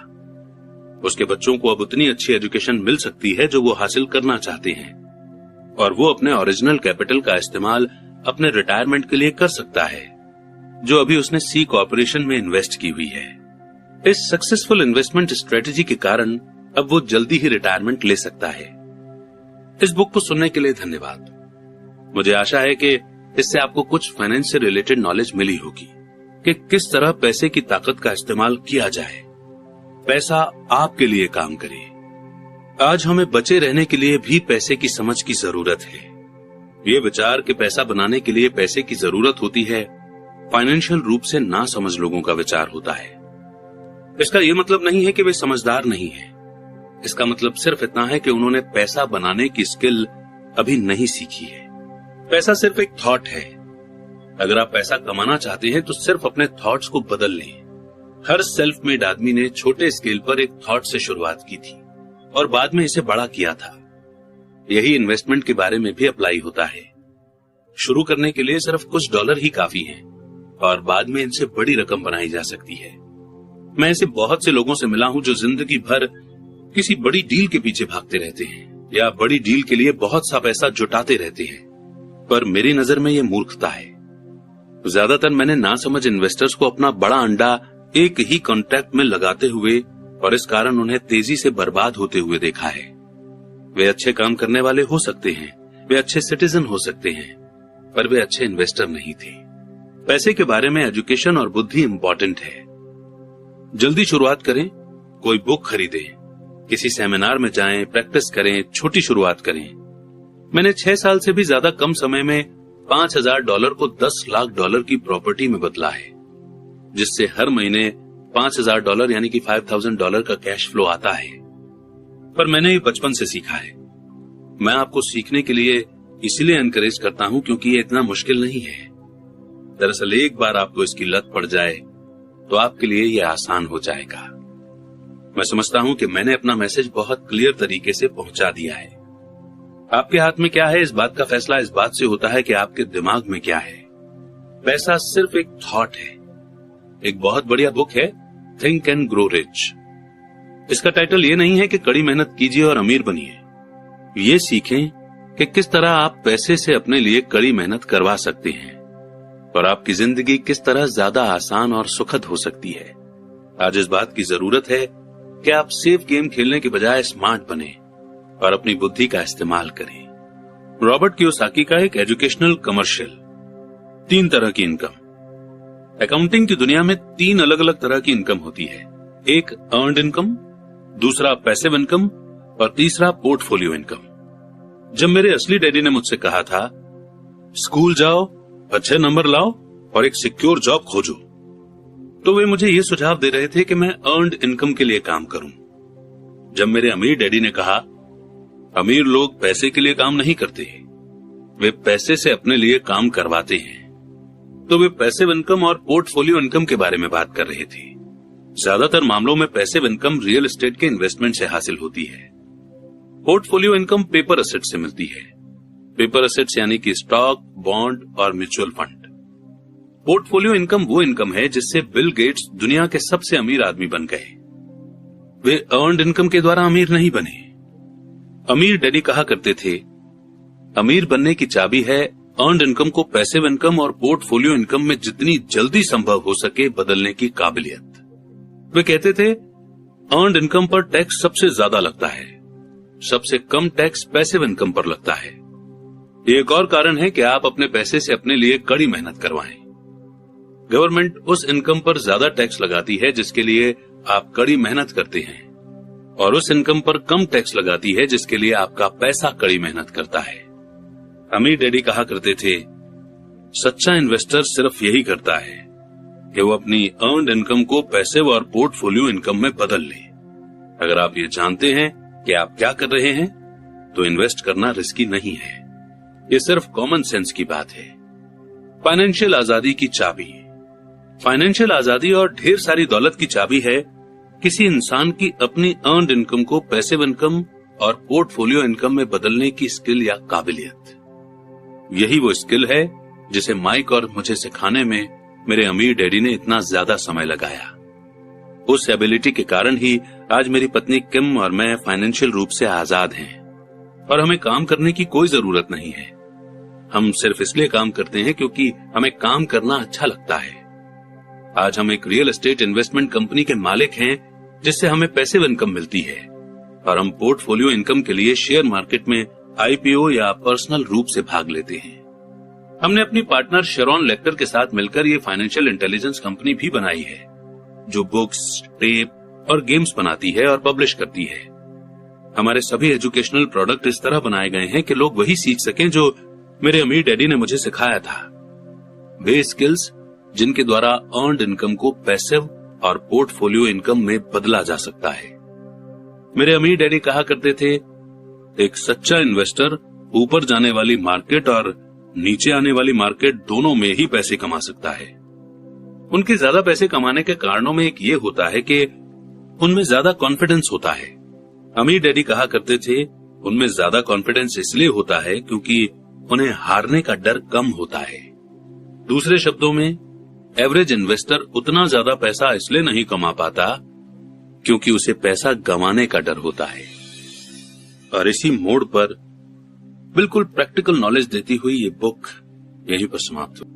उसके बच्चों को अब उतनी अच्छी एजुकेशन मिल सकती है जो वो हासिल करना चाहते हैं, और वो अपने ओरिजिनल कैपिटल का इस्तेमाल अपने रिटायरमेंट के लिए कर सकता है, जो अभी उसने सी कॉर्पोरेशन में इन्वेस्ट की हुई है। इस सक्सेसफुल इन्वेस्टमेंट स्ट्रेटेजी के कारण अब वो जल्दी ही रिटायरमेंट ले सकता है। इस बुक को सुनने के लिए धन्यवाद। मुझे आशा है कि इससे आपको कुछ फाइनेंस से रिलेटेड नॉलेज मिली होगी कि किस तरह पैसे की ताकत का इस्तेमाल किया जाए, पैसा आपके लिए काम करे। आज हमें बचे रहने के लिए भी पैसे की समझ की जरूरत है। ये विचार कि पैसा बनाने के लिए पैसे की जरूरत होती है, फाइनेंशियल रूप से ना समझ लोगों का विचार होता है। इसका यह मतलब नहीं है कि वे समझदार नहीं हैं। इसका मतलब सिर्फ इतना है कि उन्होंने पैसा बनाने की स्किल अभी नहीं सीखी है। पैसा सिर्फ एक थॉट है। अगर आप पैसा कमाना चाहते हैं तो सिर्फ अपने थॉट्स को बदल लें। हर सेल्फ मेड आदमी ने छोटे स्केल पर एक थॉट से शुरुआत की थी और बाद में इसे बड़ा किया था। यही इन्वेस्टमेंट के बारे में भी अप्लाई होता है। शुरू करने के लिए सिर्फ कुछ डॉलर ही काफी हैं और बाद में इनसे बड़ी रकम बनाई जा सकती है। मैं ऐसे बहुत से लोगों से मिला हूं जो जिंदगी भर किसी बड़ी डील के पीछे भागते रहते हैं या बड़ी डील के लिए बहुत सा पैसा जुटाते रहते हैं, पर मेरी नजर में यह मूर्खता है। ज्यादातर मैंने नासमझ इन्वेस्टर्स को अपना बड़ा अंडा एक ही कॉन्ट्रैक्ट में लगाते हुए और इस कारण उन्हें तेजी से बर्बाद होते हुए देखा है। वे अच्छे काम करने वाले हो सकते हैं, वे अच्छे सिटीजन हो सकते हैं, पर वे अच्छे इन्वेस्टर नहीं थे। पैसे के बारे में एजुकेशन और बुद्धि इंपॉर्टेंट है। जल्दी शुरुआत करें, कोई बुक खरीदें, किसी सेमिनार में जाएं, प्रैक्टिस करें, छोटी शुरुआत करें। मैंने 6 साल से भी ज्यादा कम समय में $5,000 को $10 लाख की प्रॉपर्टी में बदला है, जिससे हर महीने $5,000 यानी कि $5,000 का कैश फ्लो आता है। पर मैंने ये बचपन से सीखा है। मैं आपको सीखने के लिए इसलिए एनकरेज करता हूं क्योंकि ये इतना मुश्किल नहीं है। दरअसल एक बार आपको इसकी लत पड़ जाए तो आपके लिए ये आसान हो जाएगा। मैं समझता हूं कि मैंने अपना मैसेज बहुत क्लियर तरीके से पहुंचा दिया है। आपके हाथ में क्या है, इस बात का फैसला इस बात से होता है कि आपके दिमाग में क्या है। पैसा सिर्फ एक थॉट है। एक बहुत बढ़िया बुक है थिंक एंड ग्रो रिच। इसका टाइटल ये नहीं है कि कड़ी मेहनत कीजिए और अमीर बनिए। ये सीखें कि किस तरह आप पैसे से अपने लिए कड़ी मेहनत करवा सकते हैं और आपकी जिंदगी किस तरह ज्यादा आसान और सुखद हो सकती है। आज इस बात की जरूरत है कि आप सेफ गेम खेलने के बजाय स्मार्ट बने और अपनी बुद्धि का इस्तेमाल करें। रॉबर्ट कियोसाकी का एक एजुकेशनल कमर्शियल। 3 तरह की इनकम। अकाउंटिंग की दुनिया में 3 अलग अलग तरह की इनकम होती है। एक अर्न्ड इनकम, दूसरा पैसिव इनकम और तीसरा पोर्टफोलियो इनकम। जब मेरे असली डैडी ने मुझसे कहा था स्कूल जाओ, अच्छे नंबर लाओ और एक सिक्योर जॉब खोजो, तो वे मुझे ये सुझाव दे रहे थे कि मैं अर्न्ड इनकम के लिए काम करूं। जब मेरे अमीर डैडी ने कहा अमीर लोग पैसे के लिए काम नहीं करते, वे पैसे से अपने लिए काम करवाते हैं, तो वे पैसिव इनकम और पोर्टफोलियो इनकम के बारे में बात कर रहे थे। ज्यादातर मामलों में पैसिव इनकम रियल एस्टेट के इन्वेस्टमेंट से हासिल होती है। पोर्टफोलियो इनकम पेपर एसेट से मिलती है। पेपर एसेट्स यानी कि स्टॉक, बॉन्ड और म्यूचुअल फंड। पोर्टफोलियो इनकम वो इनकम है जिससे बिल गेट्स दुनिया के सबसे अमीर आदमी बन गए। वे अर्न्ड इनकम के द्वारा अमीर नहीं बने। अमीर डैडी कहा करते थे अमीर बनने की चाबी है अर्न्ड इनकम को पैसिव इनकम और पोर्टफोलियो इनकम में जितनी जल्दी संभव हो सके बदलने की काबिलियत। वे कहते थे अर्न्ड इनकम पर टैक्स सबसे ज्यादा लगता है, सबसे कम टैक्स पैसिव इनकम पर लगता है। एक और कारण है कि आप अपने पैसे से अपने लिए कड़ी मेहनत करवाएं। गवर्नमेंट उस इनकम पर ज्यादा टैक्स लगाती है जिसके लिए आप कड़ी मेहनत करते हैं, और उस इनकम पर कम टैक्स लगाती है जिसके लिए आपका पैसा कड़ी मेहनत करता है। अमीर डैडी कहा करते थे सच्चा इन्वेस्टर सिर्फ यही करता है कि वो अपनी अर्न्ड इनकम को पैसिव और पोर्टफोलियो इनकम में बदल ले। अगर आप ये जानते हैं कि आप क्या कर रहे हैं तो इन्वेस्ट करना रिस्की नहीं है। ये सिर्फ कॉमन सेंस की बात है। फाइनेंशियल आजादी की चाबी। फाइनेंशियल आजादी और ढेर सारी दौलत की चाबी है किसी इंसान की अपनी अर्न्ड इनकम को पैसिव इनकम और पोर्टफोलियो इनकम में बदलने की स्किल या काबिलियत। यही वो स्किल है जिसे माइक और मुझे सिखाने में मेरे अमीर डैडी ने इतना ज्यादा समय लगाया। उस एबिलिटी के कारण ही आज मेरी पत्नी किम और मैं फाइनेंशियल रूप से आजाद हैं और हमें काम करने की कोई जरूरत नहीं है। हम सिर्फ इसलिए काम करते हैं क्योंकि हमें काम करना अच्छा लगता है। आज हम एक रियल एस्टेट इन्वेस्टमेंट कंपनी के मालिक हैं जिससे हमें पैसिव इनकम मिलती है, और हम पोर्टफोलियो इनकम के लिए शेयर मार्केट में आईपीओ या पर्सनल रूप से भाग लेते हैं। हमने अपनी पार्टनर शेरॉन लेक्टर के साथ मिलकर ये फाइनेंशियल इंटेलिजेंस कंपनी भी बनाई है जो बुक्स, टेप और गेम्स बनाती है और पब्लिश करती है। हमारे सभी एजुकेशनल प्रोडक्ट इस तरह बनाए गए हैं कि लोग वही सीख सकें जो मेरे अमीर डैडी ने मुझे सिखाया था। वे स्किल्स जिनके द्वारा अर्न्ड इनकम को पैसिव और पोर्टफोलियो इनकम में बदला जा सकता है। मेरे अमीर डैडी कहा करते थे एक सच्चा इन्वेस्टर ऊपर जाने वाली मार्केट और नीचे आने वाली मार्केट दोनों में ही पैसे कमा सकता है। उनके ज्यादा पैसे कमाने के कारणों में एक ये होता है कि उनमें ज्यादा कॉन्फिडेंस होता है। अमीर डैडी कहा करते थे उनमें ज्यादा कॉन्फिडेंस इसलिए होता है क्योंकि उन्हें हारने का डर कम होता है। दूसरे शब्दों में एवरेज इन्वेस्टर उतना ज्यादा पैसा इसलिए नहीं कमा पाता क्योंकि उसे पैसा गंवाने का डर होता है। और इसी मोड़ पर बिल्कुल प्रैक्टिकल नॉलेज देती हुई ये बुक यहीं पर समाप्त हुई।